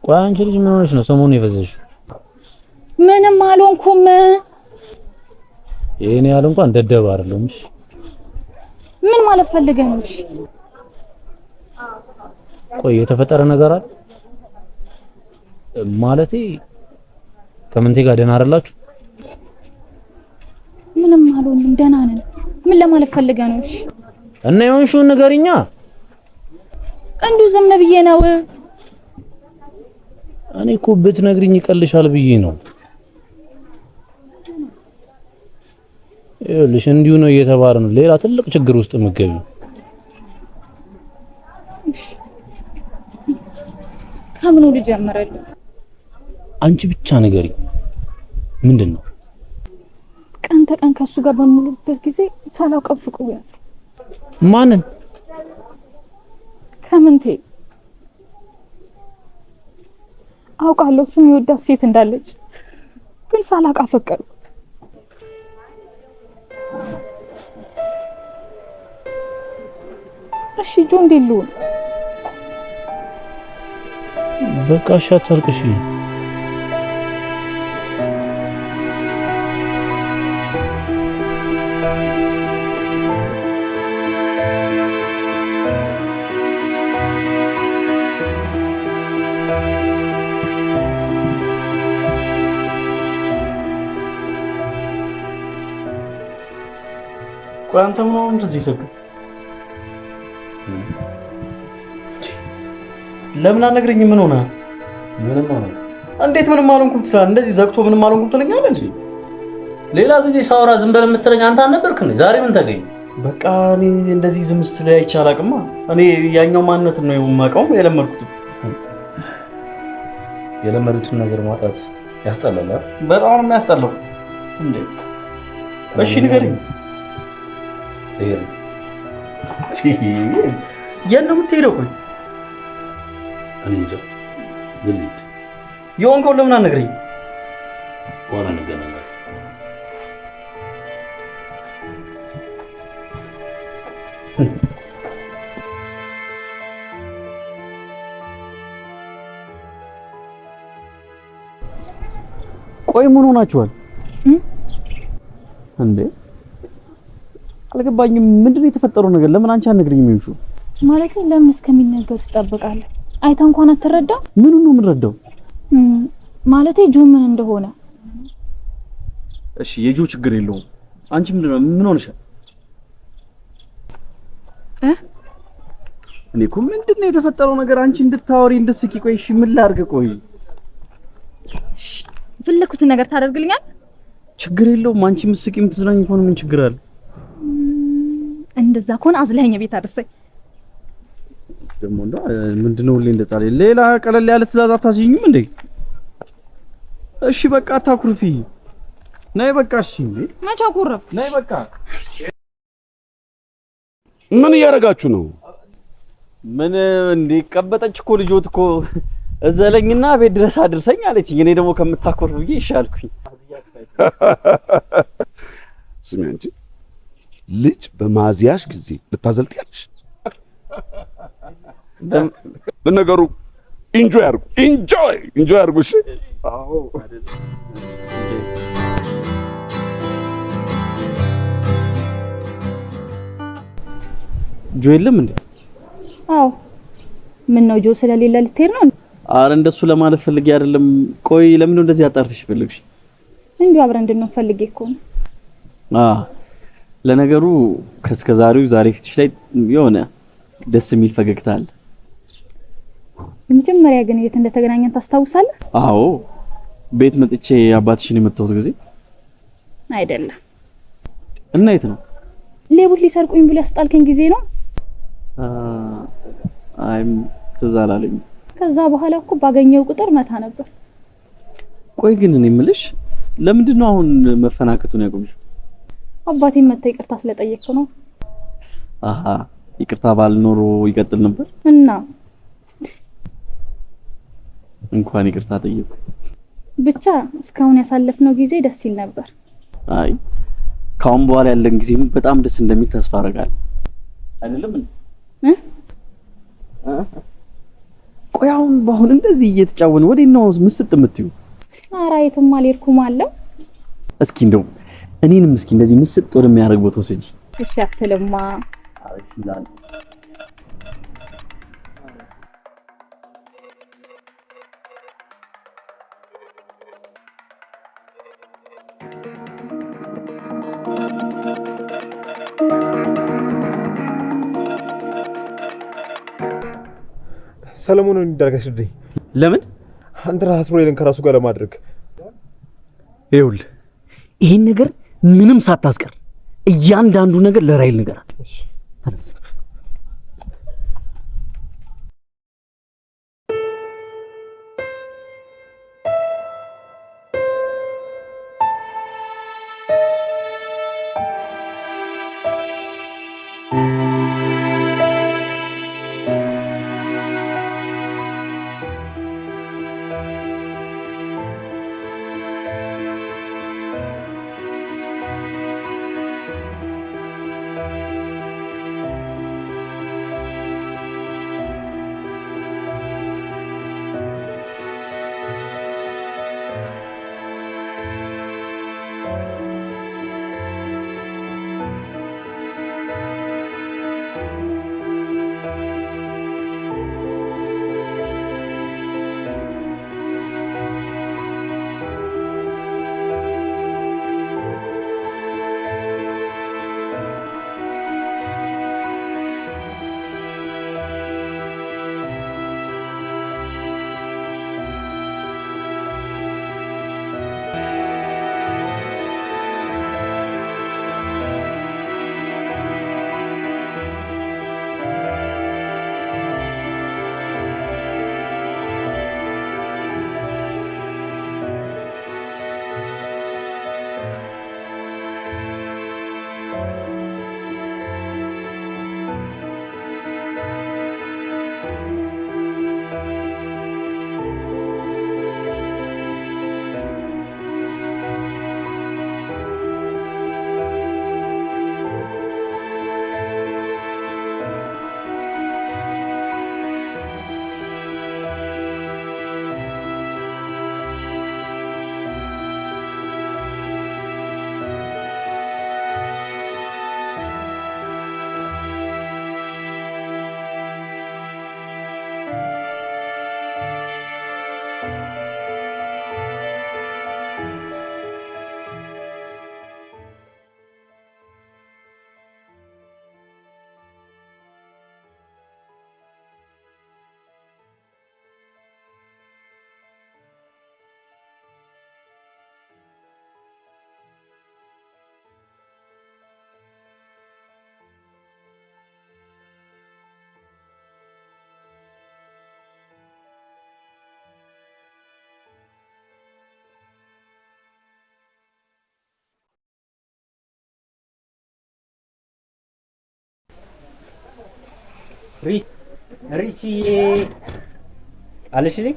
ቆይ አንቺ ልጅ ምን ሆነሽ ነው ሰሞኑን የፈዘሽው? ምንም አልሆንኩም። ይሄን ያህል እንኳን ደደብ አይደለም። እሺ ምን ማለት ፈልገህ ነው? እሺ ቆይ የተፈጠረ ነገር አለ ማለቴ ከምንቴ ጋር ደህና አይደላችሁ? ምንም አልሆንም፣ ደህና ነን። ምን ለማለት ፈልገህ ነው? እሺ እና የሆንሽውን ንገሪኛ። እንዲሁ ዝም ብዬ ነው። እኔ እኮ ብትነግሪኝ ይቀልሻል ብዬ ነው። ይኸውልሽ እንዲሁ ነው እየተባለ ነው ሌላ ትልቅ ችግር ውስጥ የምትገቢው። ከምኑ ልጀምርልህ? አንቺ ብቻ ንገሪኝ። ምንድነው? ቀን ተቀን ከሱ ጋር በምንውልበት ጊዜ ሳላውቀው ፍቅሩ ያዘ። ማንን? ከምንቴ አውቃለሁ እሱም የወዳት ሴት እንዳለች፣ ግን ሳላውቅ አፈቀርኩ። እሺ ጆ እንዴት ልሁን? በቃ እሺ አታልቅሽ። ቆይ አንተ ምን ሆነህ እንደዚህ ሰግ? ለምን አልነግረኝም? ምን ሆነህ? ምንም ሆነ። እንዴት ምንም አልሆንኩም ትላለህ? እንደዚህ ዘግቶ ምንም አልሆንኩም ትለኛለህ እንጂ ሌላ ጊዜ ሳወራ ዝም በል የምትለኝ አንተ አልነበርክ እንዴ? ዛሬ ምን ተገኘ? በቃ እኔ እንደዚህ ዝም ስትለኝ አይቼ አላውቅማ። እኔ ያኛው ማንነት ነው የማውቀው የለመድኩት። የለመዱትን ነገር ማጣት ያስጠላል። በጣም ነው የሚያስጠላው። እንዴ እሺ ንገረኝ። የት ነው የምትሄደው? ቆይ እኔ እንጃ። ልሂድ። የሆንከውን ለምን አትነግረኝ? በኋላ እንገናኛለን። ቆይ ምን ሆናችኋል እንዴ? አልገባኝም። ምንድነው የተፈጠረው ነገር? ለምን አንቺ አትነግሪኝም? ይምሹ ማለት ለምን እስከሚነገሩ ትጠብቃለህ? አይታ እንኳን አትረዳም? ምኑን ነው የምንረዳው? ማለት ጆ ምን እንደሆነ። እሺ የጆ ችግር የለውም። አንቺ ምንድነው ምን ሆነሻል? እኔ እኮ ምንድነው የተፈጠረው ነገር? አንቺ እንድታወሪ እንድትስቂ። ቆይ እሺ ምን ላድርግ? ቆይ ፍልኩትን ነገር ታደርግልኛል? ችግር የለውም። አንቺ ምስቂ የምትዝናኝ ከሆነ ምን ችግር አለ? እንደዛ ከሆነ አዝለኸኝ ቤት አድርሰኝ። ደግሞ ምንድነው ሁሌ እንደጻለ ሌላ ቀለል ያለ ትእዛዝ አታዝኝም እንዴ? እሺ በቃ አታኩርፊ። ነይ በቃ እሺ። መቼ አኩረፍ? ነይ በቃ። ምን እያደረጋችሁ ነው? ምን እንዲቀበጠች እኮ ልጆት እኮ እዘለኝና ቤት ድረስ አድርሰኝ አለችኝ። እኔ ደግሞ ከምታኮርፍ ብዬ ይሻልኩኝ። ስሚ አንቺ ልጅ በማዚያሽ ጊዜ ልታዘልጥያለሽ። ለነገሩ ኢንጆይ አድርጉ፣ ኢንጆይ አድርጉ። እሺ አዎ ጆ የለም እንዴ? አዎ ምን ነው ጆ ስለሌለ ልትሄድ ነው? አረ እንደሱ ለማለት ፈልጌ አይደለም። ቆይ ለምን ነው እንደዚህ አጣርፍሽ ፈልግሽ? እንዴ አብረን እንድንፈልግ እኮ ነው። ለነገሩ ከስከዛሬው ዛሬ ፊትሽ ላይ የሆነ ደስ የሚል ፈገግታ አለ። መጀመሪያ ግን የት እንደተገናኘን ታስታውሳለህ? አዎ ቤት መጥቼ አባትሽን የመጣሁት ጊዜ አይደለም። እና የት ነው? ሌቦች ሊሰርቁኝ ብሎ ያስጣልከኝ ጊዜ ነው። አይም ትዝ አላለኝም። ከዛ በኋላ እኮ ባገኘው ቁጥር መታ ነበር። ቆይ ግን እኔ የምልሽ ለምንድን ነው አሁን መፈናከቱን ያቆምሽው? አባቴን መታ ይቅርታ ስለጠየቅኩ ነው። ይቅርታ ባልኖሮ ይቀጥል ነበር እና እንኳን ይቅርታ ጠየቁ። ብቻ እስካሁን ያሳለፍነው ጊዜ ደስ ይል ነበር። አይ ካሁን በኋላ ያለን ጊዜ በጣም ደስ እንደሚል ተስፋ አደርጋለሁ። አይደለም እንዴ? ቆይ አሁን እንደዚህ እየተጫወን ወዴት ነው ምስጥ የምትዩ? ኧረ የትም አልሄድኩም አለው። እስኪ እንደው እኔንም እስኪ እንደዚህ ምስጥ ወደሚያደርግ ቦታ ወስጂ። እሺ አትልማ። አሪፍ ይላል። ሰለሞን እንዳልከሽልኝ። ለምን? አንተ ራስህ ሮይልን ከራሱ ጋር ለማድረግ ይኸውልህ ይሄን ነገር ምንም ሳታስቀር እያንዳንዱ ነገር ለራይል ንገራት። ተነስ። ሪቺዬ አለሽልኝ?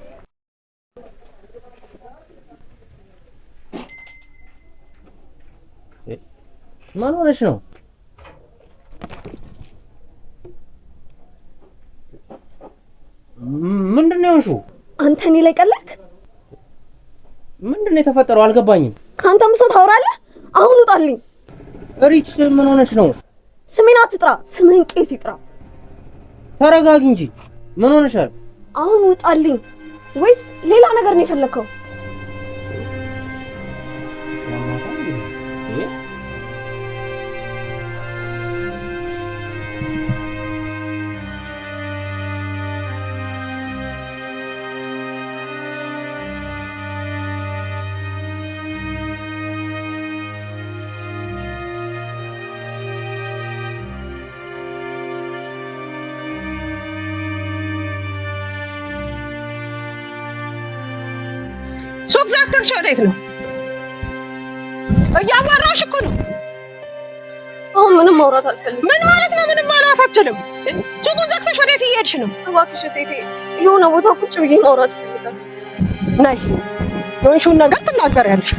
ማን ሆነሽ ነው? ምንድነው ያልሽው? አንተ እኔ ላይ ቀለድክ? ምንድነው የተፈጠረው? አልገባኝም። ካንተ ምሶ ታወራለህ? አሁን ውጣልኝ። ሪች ምን ሆነሽ ነው? ስሜን አትጥራ፣ ስምህን ቄስ ይጥራ። ተረጋጊ እንጂ ምን ሆነሻል? አሁን ውጣልኝ። ወይስ ሌላ ነገር ነው የፈለከው? ሱቅ ዘግተሽ ወዴት ነው? እያወራሽ እኮ ነው። አሁን ምንም ማውራት አልፈልግም። ምን ማለት ነው? ምንም ማውራት አትችልም። ሱቁን ዘግተሽ ወዴት እየሄድሽ ነው? እባክሽ እቴቴ፣ የሆነ ቦታ ቁጭ ብዬ ማውራት እፈልጋለሁ። ነይ፣ የሆንሽውን ነገር ትናገሪያለሽ።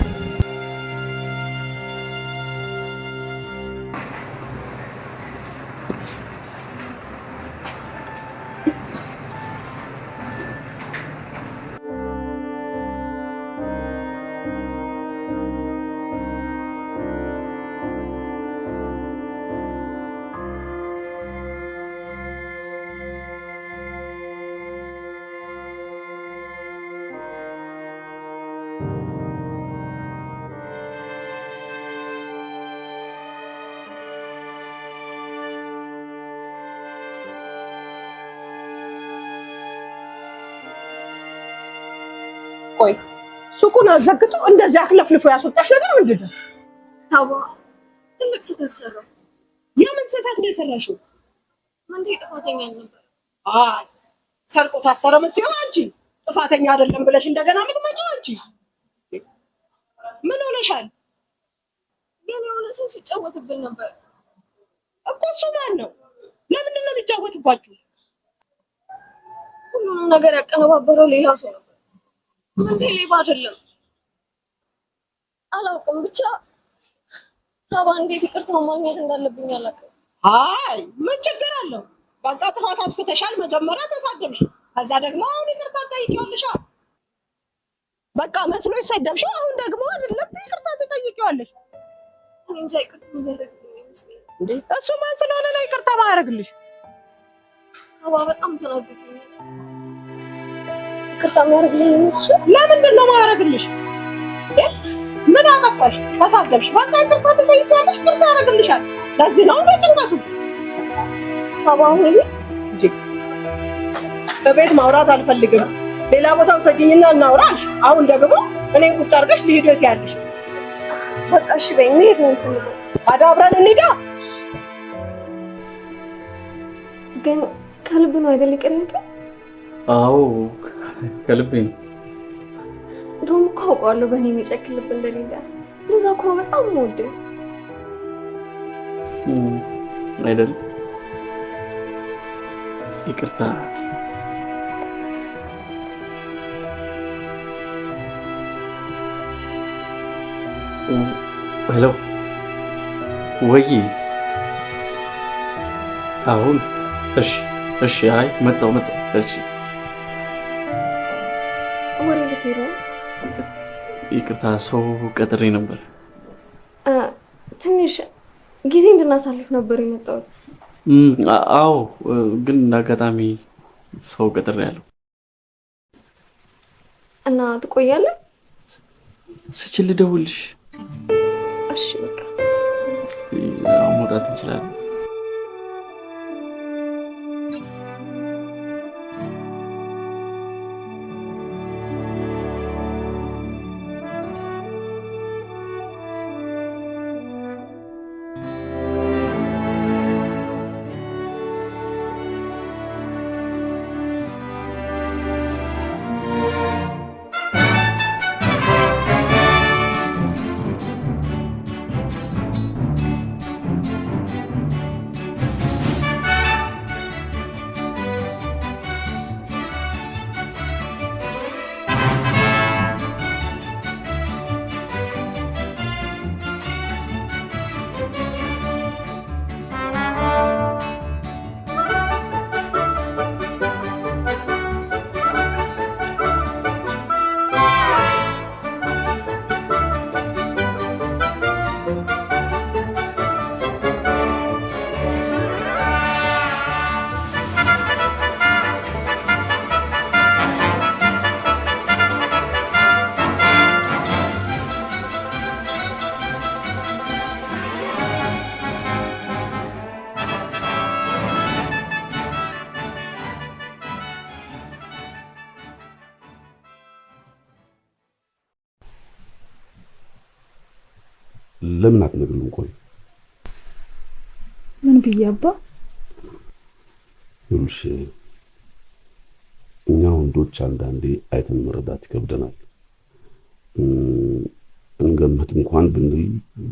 ቆይ ሱቁን አዘግቶ እንደዚህ አክለፍልፎ ያስወጣሽ ነገር ምንድን ነው? ታባ ትልቅ ስህተት ሰራሁ። የምን ስህተት ነው የሰራሽው? አንተ ጥፋተኛ ነበር። አይ ሰርቆ ታሰረ የምትይው አንቺ ጥፋተኛ አይደለም ብለሽ እንደገና የምትመጪው አንቺ ምን ሆነሻል? ግን የሆነ ሰው ሲጫወትብን ነበር እኮ። እሱ ማን ነው? ለምንድን ነው የሚጫወትባችሁ? ሁሉንም ነገር ያቀነባበረው ሌላ ሰው ነው። ምን ሌባ አይደለም። አላውቅም ብቻ ታባ እንዴት ይቅርታው ማግኘት እንዳለብኝ አላውቅም። አይ ምን ችግር አለው? በቃ ጥፋት አጥፍተሻል። መጀመሪያ ተሳደብሽ፣ ከዛ ደግሞ አሁን ይቅርታ ጠይቂዋለሽ። በቃ መስሎሽ ሰደብሽው፣ አሁን ደግሞ አይደለም ይቅርታ ትጠይቂዋለሽ። እንጃ ይቅርታ የሚያደርግልኝ ይመስለኛል። እንዴ እሱ ማን ስለሆነ ነው ይቅርታ ማያደርግልሽ? ታባ በጣም ተናግሮኛል። ይቅርታ የሚያደርግልኝ ይመስልሻል? ለምንድን ነው ማያደርግልሽ? ምን አጠፋሽ? ተሳደብሽ፣ በቃ ይቅርታ ትጠይቂያለሽ፣ ይቅርታ ያደርግልሻል። ለዚህ ነው በጭንቀቱ። ታባው እንጂ በቤት ማውራት አልፈልግም፣ ሌላ ቦታ ውሰጂኝና እናውራሽ። አሁን ደግሞ እኔን ቁጭ አድርገሽ ልሂድ ያለሽ። በቃ እሺ በይ፣ እንሂድ ነው የምፈልገው። ታዲያ አብረን እንሂዳ። ግን ከልብ ነው አይደል ይቅር ያልከኝ? አዎ ከልቤ ነው። እንደውም እኮ አውቀዋለሁ በእኔ የሚጨክን ልብ እንደሌለ። ለዛ እኮ በጣም የምወደው አይደል? ይቅርታ። ሄሎ ወይ አሁን እሺ እሺ። አይ መጣሁ። እሺ ወሬ ልትሄድ ነው? ይቅርታ ሰው ቀጥሬ ነበር። ትንሽ ጊዜ እንድናሳልፍ ነበር የመጣሁት። አዎ ግን እንዳጋጣሚ ሰው ቀጥሬ ያለው እና ትቆያለህ? ስችል ልደውልሽ። እሺ በቃ መውጣት እንችላለን። ለምን አትነግሪውም? ቆይ ምን ብያባ? ይኸውልሽ እኛ ወንዶች አንዳንዴ አይተን መረዳት ይከብደናል። እንገምት እንኳን ብንል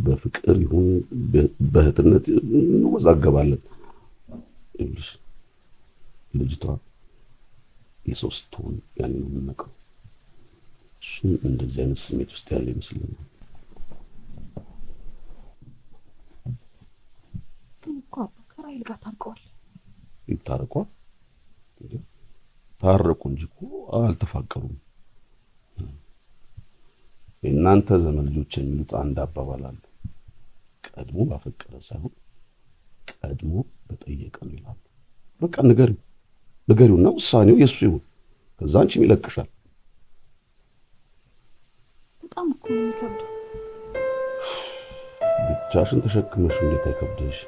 በፍቅር ይሁን በእህትነት እንወዛገባለን። ይኸውልሽ ልጅቷ የሰው ስትሆን ያንን ነው የምናውቀው። እሱም እንደዚህ አይነት ስሜት ውስጥ ያለ ይመስለኛል። እኮ ከራይል ጋር ታርቀዋል። ይታረቋል? ታረቁ እንጂ እኮ አልተፋቀሩም። የእናንተ ዘመን ልጆች የሚሉት አንድ አባባል አለ። ቀድሞ ባፈቀረ ሳይሆን ቀድሞ በጠየቀ ነው ይላሉ። በቃ ንገሪውና ውሳኔው የሱ ይሁን። ከዛ አንቺም ይለቅሻል። በጣም እኮ ነው የሚከብደው። ብቻሽን ተሸክመሽ እንዴት አይከብድሽ?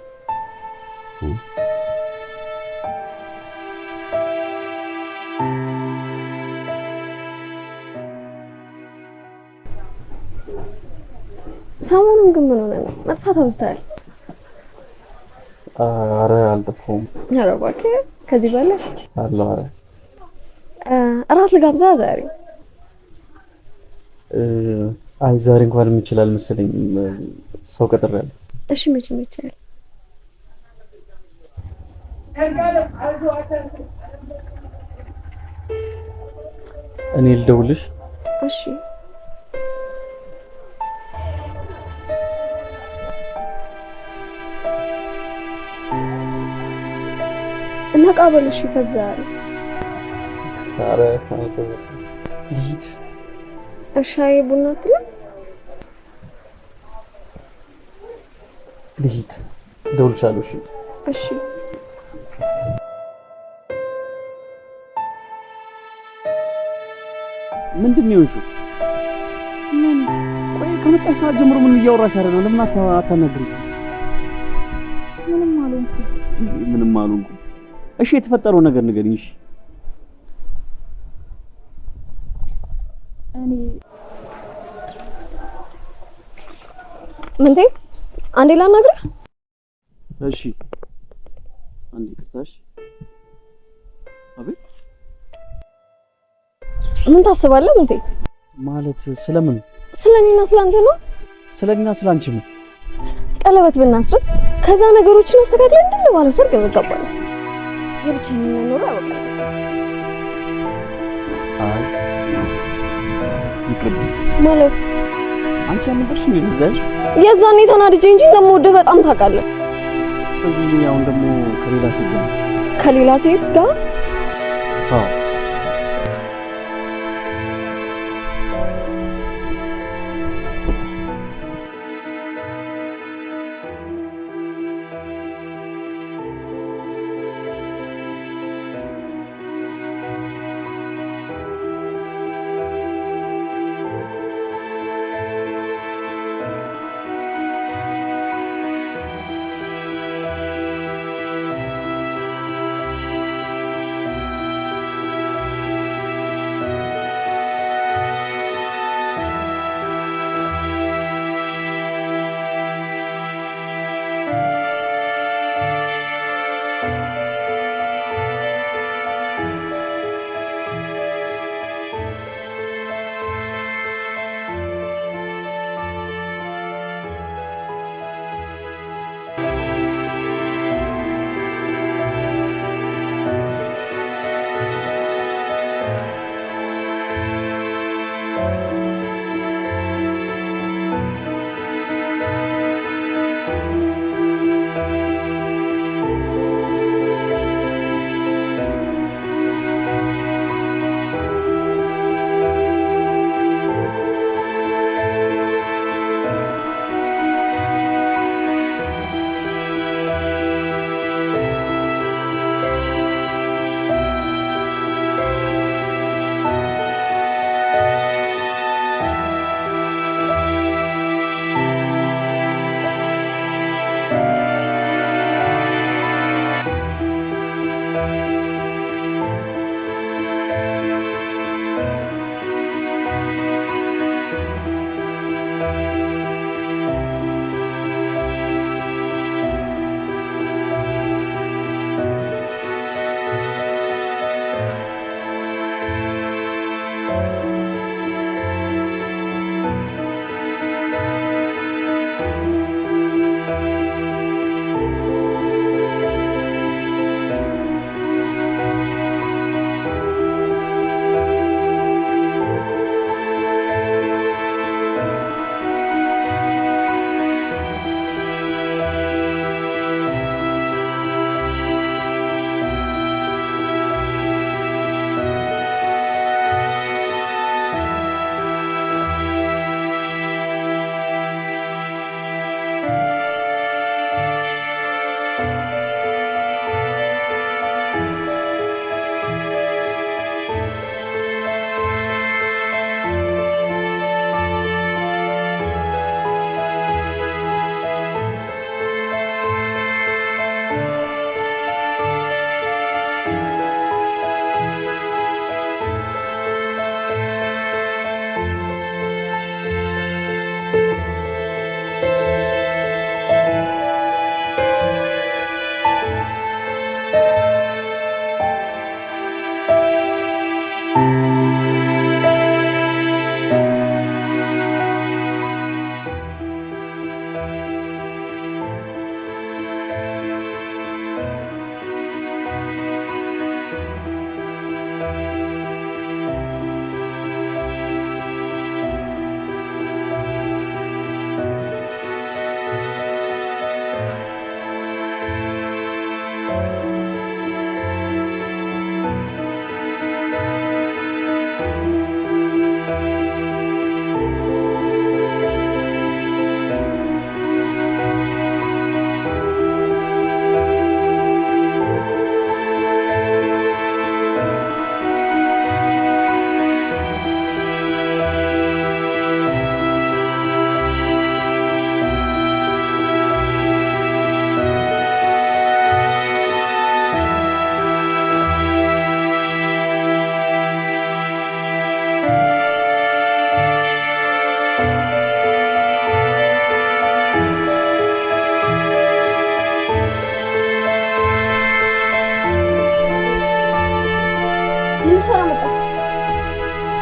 ሰሞኑን ግን ምን ሆነ ነው? መጥፋት አብዝተሃል። ኧረ አልጠፋሁም። ኧረ እባክህ ከዚህ በላይ አለ። ኧረ እራት ልጋብዛ ዛሬ። አይ ዛሬ እንኳን የምችላል መሰለኝ፣ ሰው ቀጥሬያለሁ። እሺ መቼ ይቻላል? እኔ ልደውልሽ? እሺ እና ቃበልሽ ከዛ ኧረ ልሂድ። ሻይ ቡና አትልም? ልሂድ፣ እደውልልሻለሁ። እሺ እሺ። ምንድን ነው የሆንሽው? ቆይ ከመጣሽ ሰዓት ጀምሮ ምን እያወራሽ አይደል? ለምን አታናግሪኝ? ምንም አልሆንኩም። ምንም አልሆንኩም። እሺ የተፈጠረው ነገር ንገሪኝ። እሺ እኔ ምንቴ አንዴ ላናግርህ። እሺ አንዴ ቅርታሽ። አቤት። ምን ታስባለህ ምንቴ? ማለት ስለምን? ስለኔና ስላንተ ነው። ስለኔና ስላንቺ ነው። ቀለበት ብናስረስ ከዛ ነገሮችን አስተካክለን እንደ ባለ ሰርግ እንገባለን። የብቻዬን ኖሮ ያወቃል። አይ ይቅርብ ማለት አንቺ ያልነበርሽ እንዴ ልዛሽ? የዛኔ ተናድጄ እንጂ እንደምወድህ በጣም ታውቃለህ። ስለዚህ አሁን ደግሞ ከሌላ ሴት ጋር ከሌላ ሴት ጋር? አዎ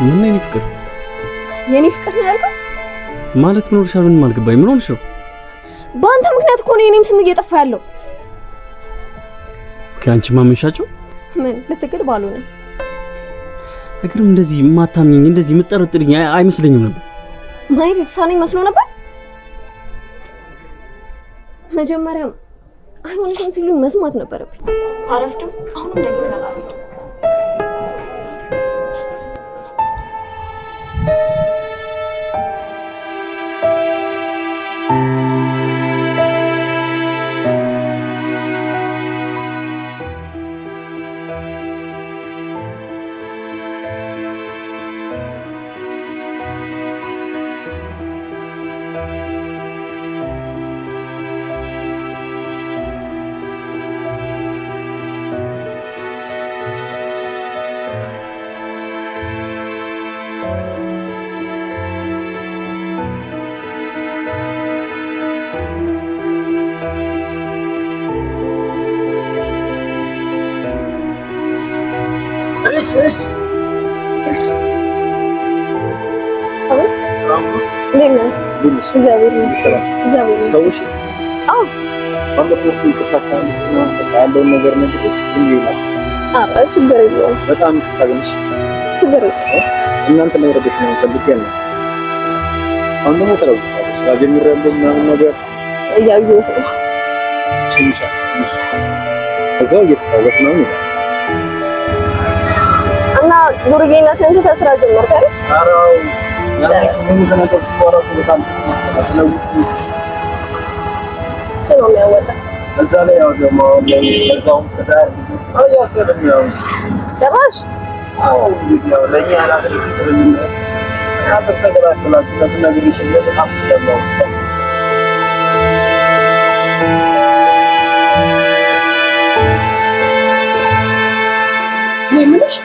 ምን ነው ፍቅር? የኔ ፍቅር ነው ያልከው? ማለት ምን ሆነሻል? ምን አልገባኝ። ምን ሆነሽ ነው? በአንተ ምክንያት እኮ ነው የኔም ስም እየጠፋ ያለው። ከአንቺ ማመንሻቸው ምን ልትግል ባልሆነ እግርም እንደዚህ ማታምኝ እንደዚህ የምጠረጥርኝ አይመስለኝም ነበር። ማየት የተሳነኝ መስሎ ነበር። መጀመሪያም አይሆንሽም ሲሉ መስማት ነበረብኝ። አረፍድም አሁንም ደግሞ ይላል። ያለውን ነገር ነግሬሽ ዝም ይላል። ችግር የለውም። በጣም ትታገሽ። ችግር የለውም። እናንተ ነው ረደሽ ነው ፈልጌ ነው። አሁን ደግሞ ተለውጫለሁ። ስራ ጀምሬያለሁ ምናምን ነገር እያየሁት ነው። ትንሽ እዛው እየተጫወት ነው ይላል እና ዱርዬነትን ተስራ ጀመርክ አይደል? አራው ምን ተናገር ተወራው በጣም ነው ሰው ነው የሚያወጣ እዛ ላይ ያው ደግሞ ለዛው ከዳር አያሰለም ያው ጭራሽ አዎ ያው ለኛ አላደረስ ከተለኝ አስተስተገራላችሁ ለተናገር ይችላል በጣም ሲሰማው ምንሽ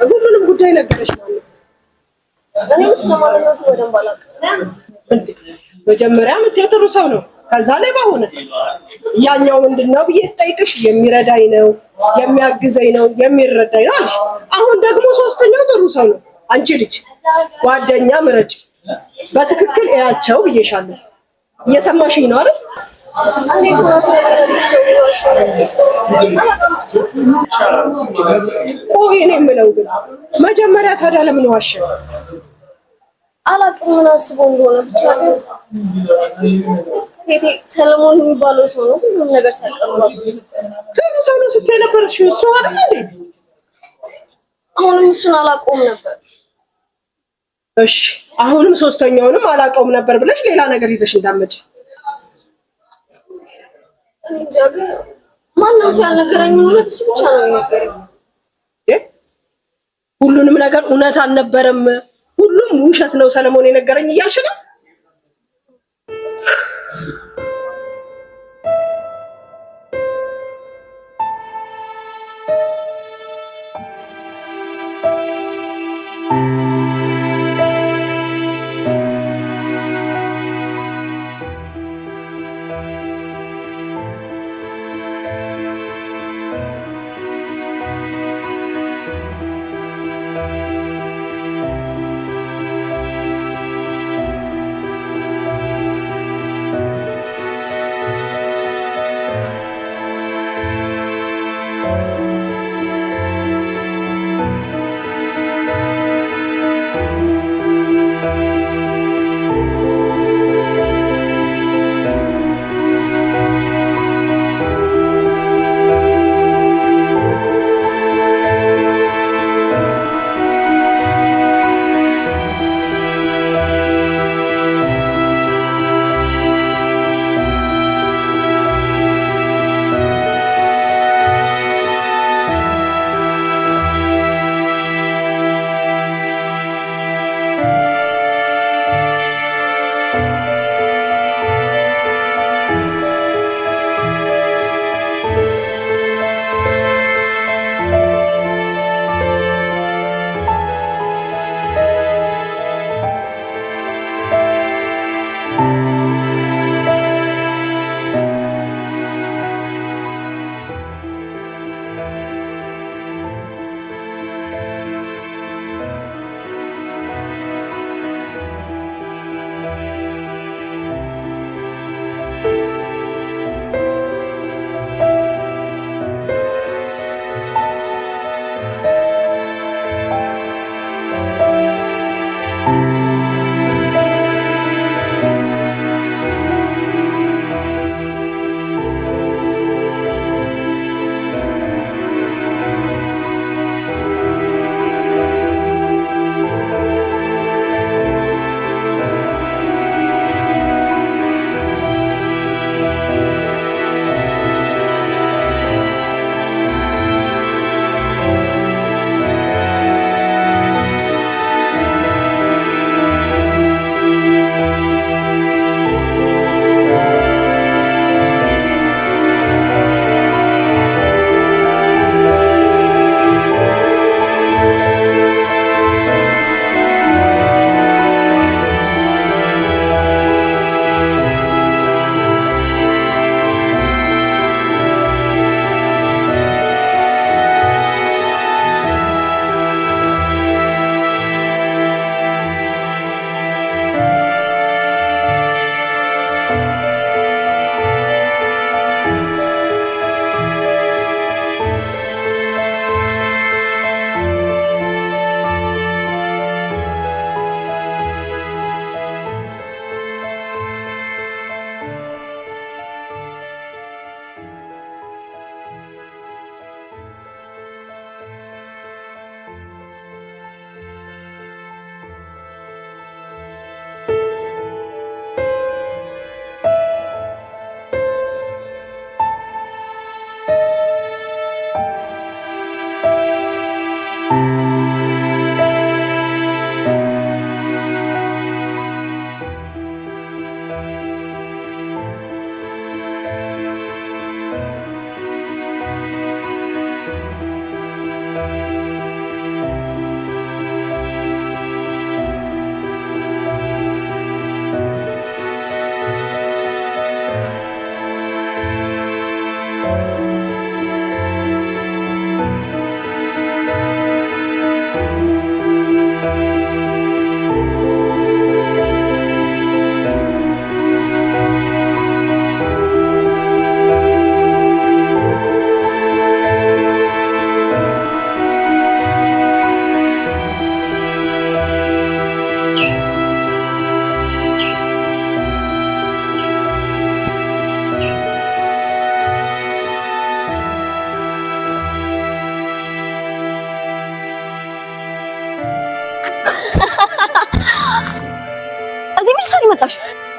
ሁሉንም ጉዳይ ነገረሽ ማለት እኔም ስለማለበት ወደም ባላቅ መጀመሪያ የምትጥሩ ሰው ነው። ከዛ ላይ ባሆነ ያኛው ምንድነው ብዬ ስጠይቅሽ የሚረዳኝ ነው የሚያግዘኝ ነው የሚረዳኝ ነው አልሽ። አሁን ደግሞ ሶስተኛው ጥሩ ሰው ነው። አንቺ ልጅ ጓደኛ ምረጭ፣ በትክክል እያቸው ብዬሻለሁ። እየሰማሽኝ ነው አይደል? እንዴት ነው ቆይ እኔ የምለው ግን መጀመሪያ ታዲያ ለምን ዋሸ? አላውቅም ምን አስቦ እንደሆነ ብቻ ቴቴ ሰለሞን የሚባለው ሰው ነው ሁሉም ነገር ሳይቀርብ ጥሩ ሰው ነው ስትይ ነበርሽ። እሱ አይደል እንዴ? አሁንም እሱን አላውቀውም ነበር። እሺ አሁንም ሶስተኛውንም አላውቀውም ነበር ብለሽ ሌላ ነገር ይዘሽ እንዳትመጪ። እኔ ጃገ ማንም ሰው ያልነገረኝን እውነት እሱ ብቻ ነው የነገረኝ። ሁሉንም ነገር እውነት አልነበረም ሁሉም ውሸት ነው ሰለሞን የነገረኝ እያልሽ ነው?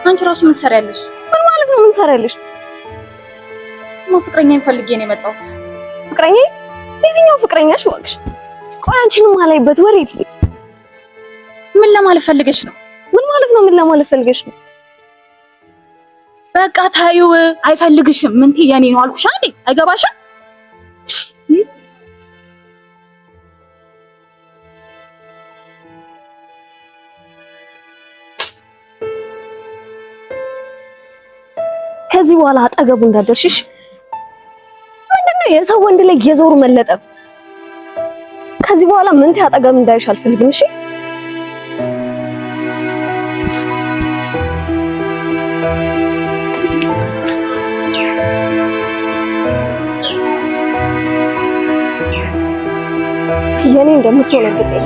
አንቺ ራሱ ምን ሰራያለሽ? ምን ማለት ነው ምን ሰራያለሽ? ፍቅረኛዬን ፈልጌ ነው የመጣው። ፍቅረኛዬ? የትኛው ፍቅረኛሽ እባክሽ? ቆይ አንቺንም አላይበት ወሬት ልኝ። ምን ለማለት ፈልገሽ ነው? ምን ማለት ነው ምን ለማለት ፈልገሽ ነው? በቃ ታዩ አይፈልግሽም። ምን የኔ ነው አልኩሽ አይደል? አይገባሽም? ከዚህ በኋላ አጠገቡ እንዳደርሽሽ። ምንድነው የሰው ወንድ ላይ የዞሩ መለጠፍ? ከዚህ በኋላ ምን አጠገብ እንዳይሽ አልፈልግም። እሺ የኔ እንደምትሆነ ግዴታ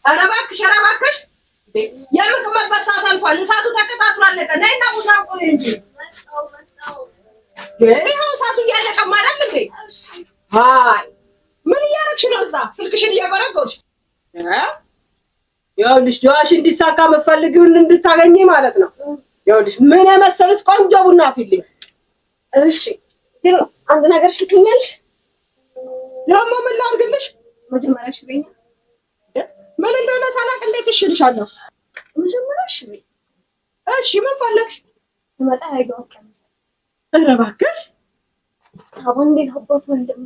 አረባክሽ የምግብ ሰዓት አልፏል። እሳቱ ተቀጣጥሏል። ነይና ቡና ቆይ እንጂ ይኸው እሳቱ እያለቀ ማለት እንዴ? አይ ምን እያደረግሽ ነው? እዛ ስልክሽን እያጎረጎርሽ ይኸውልሽ፣ ጆዋሽ እንዲሳካ የምትፈልጊውን እንድታገኚ ማለት ነው። ይኸውልሽ ምን የመሰለች ቆንጆ ቡና አፍልኝ። እሺ፣ ግን አንድ ነገር ሽትኛልሽ። ደግሞ ምን ላድርግልሽ? መጀመሪያ ሽበኛ ምን እንደሆነ ሳላቅ እንዴት እሽልሻለሁ? መጀመሪያ ሽበኝ። እሺ ምን ፈለግሽ? ስመጣ አይገው ቀምሰ። ኧረ እባክሽ ታቦን እንዴት አባቱ ወንድም።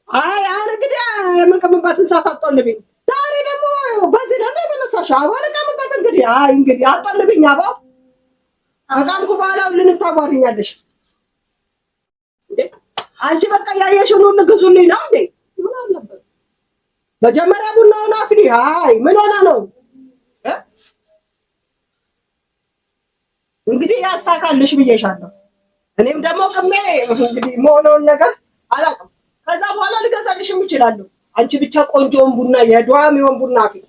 አይ አሁን እንግዲህ የምንቀምባትን ሰዓት አትጦልብኝ። ዛሬ ደግሞ በዚህ ነው እንደተነሳሽ። አሁን ቀምባት እንግዲህ እንግዲህ አትጦልብኝ። አባው አቃምኩ በኋላ ሁሉንም ታጓሪኛለሽ እንዴ? አንቺ በቃ ያየሽውን ሁሉ ግዙልኝ ነው እንዴ? ምን አለበት መጀመሪያ ቡናውን አፍሊ። አይ ምን ሆነ ነው እንግዲህ ያሳካልሽ ብዬሻለሁ። እኔም ደግሞ ቅሜ እንግዲህ መሆነውን ነገር አላውቅም። ከዛ በኋላ ልገዛልሽም እችላለሁ። አንቺ ብቻ ቆንጆውን ቡና የዷም ይሆን ቡና አፍሊ።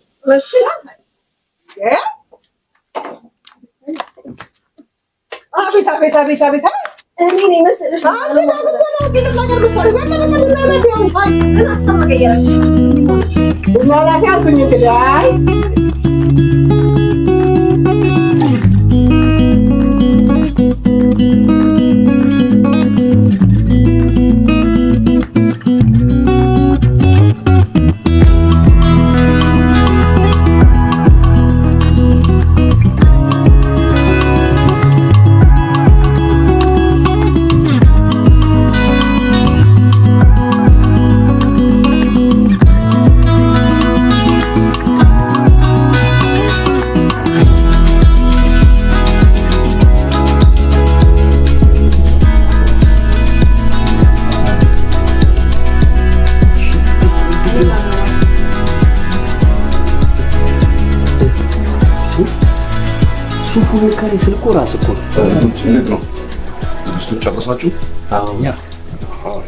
አቤት አቤት አቤት አቤት እኔ ነኝ መሰለሽ። አንቺ ነው ግን ነገር መሰለሽ ቡና ላፊ አልኩኝ እንግዲህ አይ ፉልካሪ ስልኮ ራስ እኮ እንዴት ነው? እሱን ጨረሳችሁ? አዎ ያ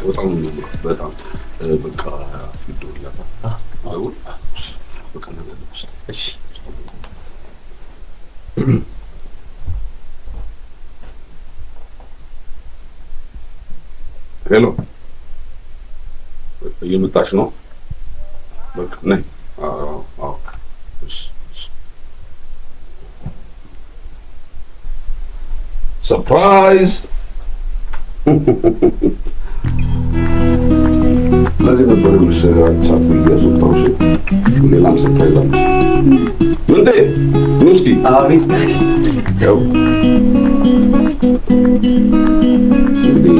በጣም በጣም በቃ ይዶላታ አዎ በቃ ነገር ነው። እሺ ሄሎ እየመጣሽ ነው? በቃ ነይ። አዎ እሺ ሰርፕራይዝ! ለዚህ ነበር የሚሰራው ሳቡ እያስወጣው እሺ። ሌላም ሰርፕራይዝ አለ። ምንቴ ኑስኪ አቤት። ያው እንግዲህ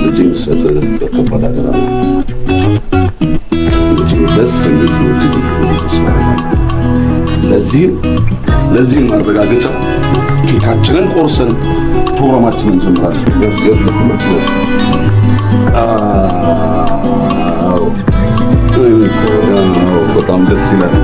ልጅን ሰጥ በከባድ አደራ ነው። ልጅን ደስ የሚል ለዚህም ማረጋገጫ ኬካችንን ቆርሰን ፕሮግራማችንን እንጀምራለን። በጣም ደስ ይላል።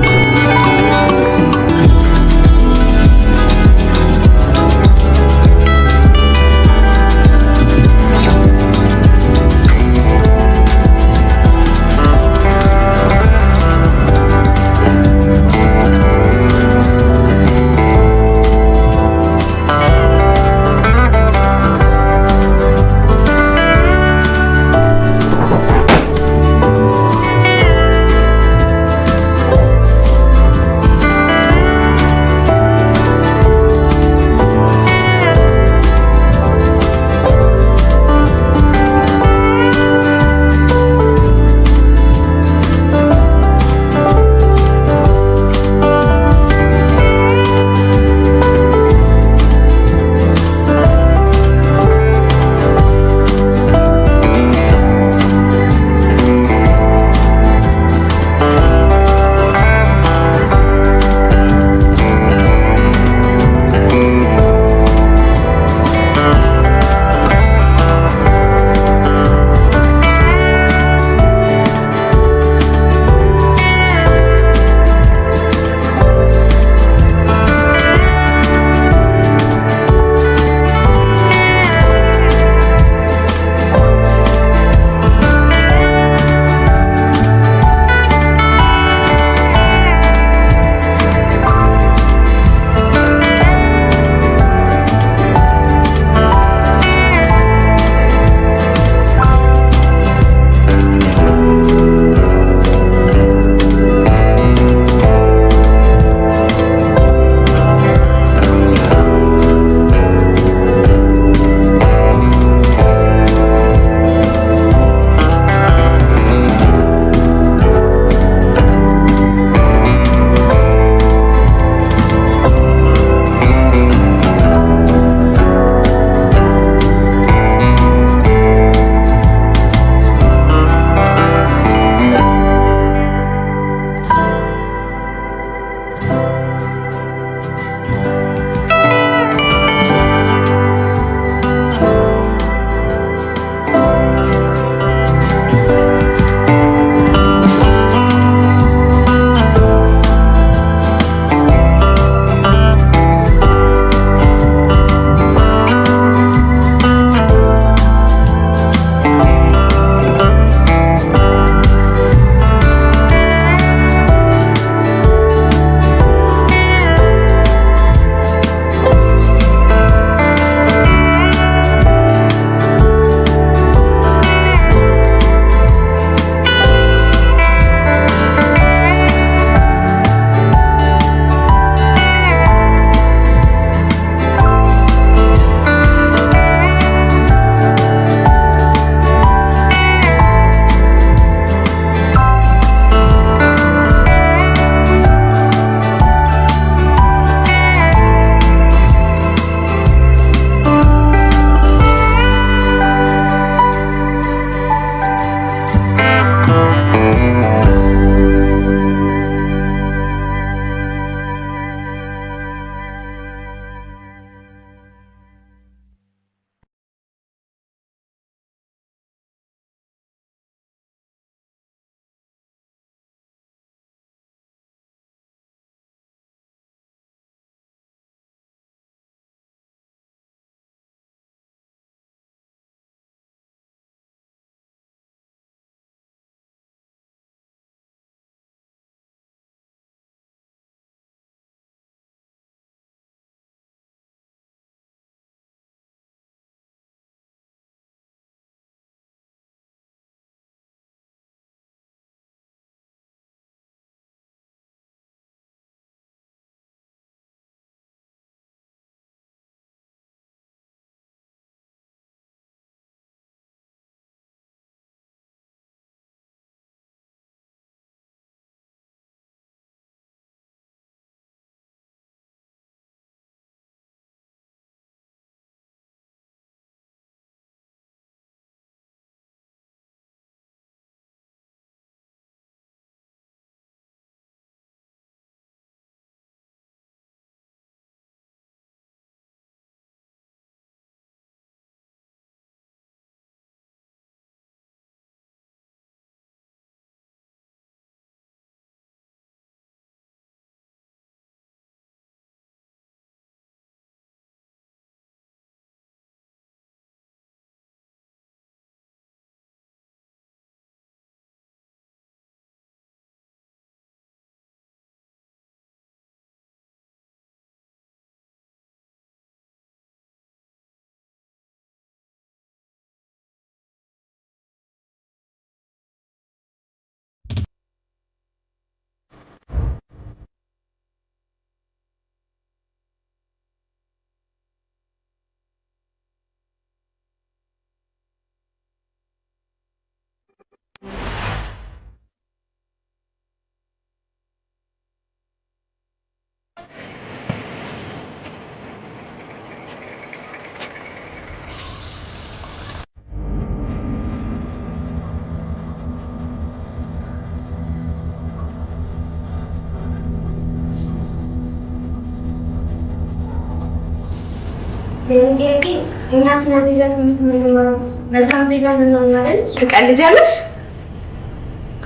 ትቀልጃለሽ?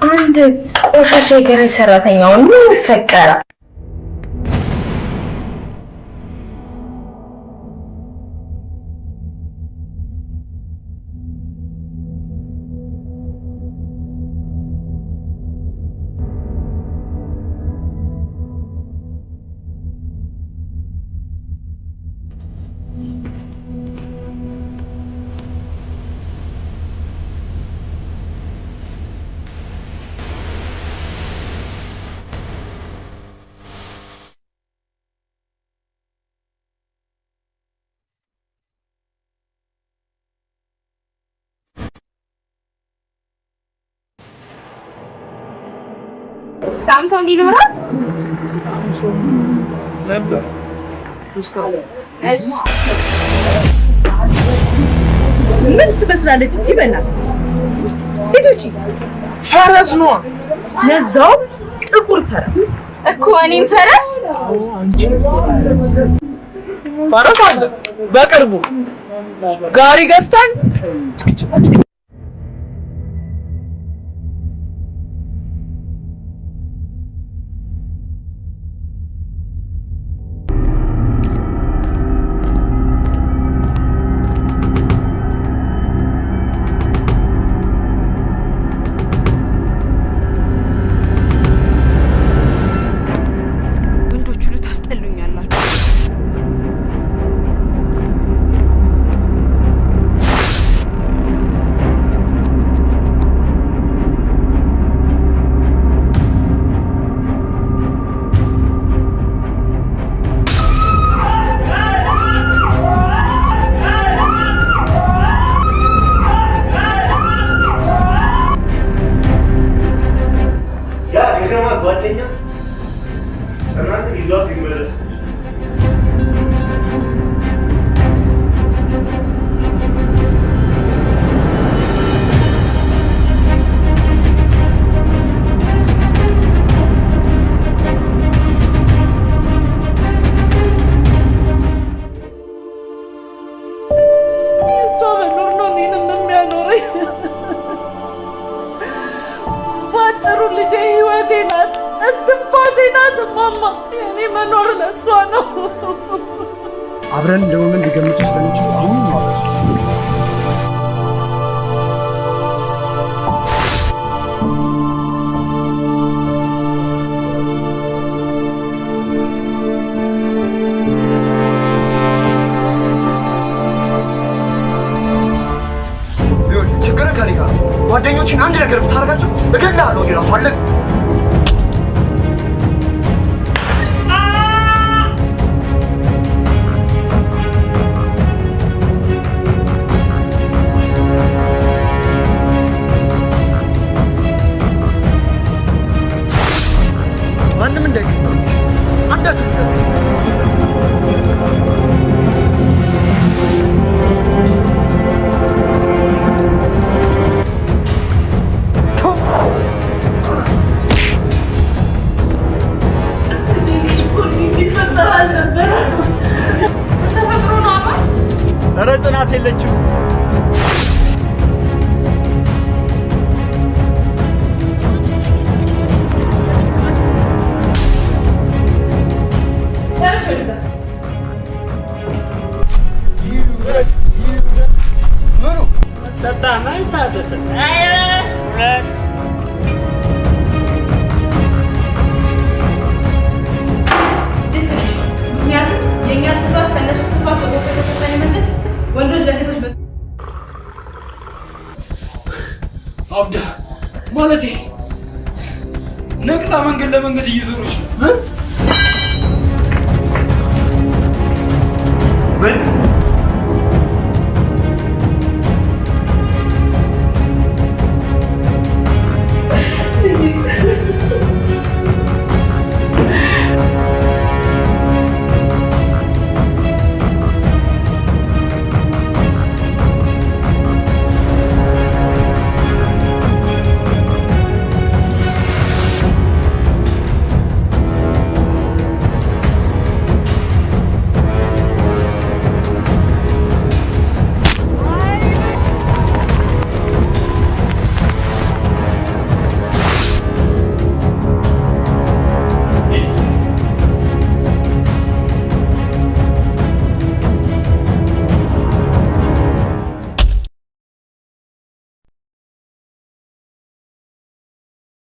አንድ ቆሻሻ የገረድ ሰራተኛውን ምን ይፈቀራል? ሳምሶን ይኖራል ነበር። እሺ ምን ትመስላለች እቺ? በእናትህ እቺ ፈረስ ነው፣ ለዛው ጥቁር ፈረስ እኮ። እኔም ፈረስ ፈረስ አለ። በቅርቡ ጋሪ ገዝተን ባጭሩ ልጄ ህይወቴ ናት፣ እስትንፋሴ ናት። ማማ የኔ መኖር ለሷ ነው። አብረን እንደሆነ ሊገምቱ ስለሚችሉ አሁን ማለት ነው። ችግር ከኔ ጋር ጓደኞችን አንድ ነገር ብታረጋቸው እገድልሃለሁ። እራሱ አለ ማንም እንዳይገኝ አንዳችሁ ኧረ ጽናት የለችም። አብዳ ማለቴ ነቅላ መንገድ ለመንገድ እየዞረች ነው።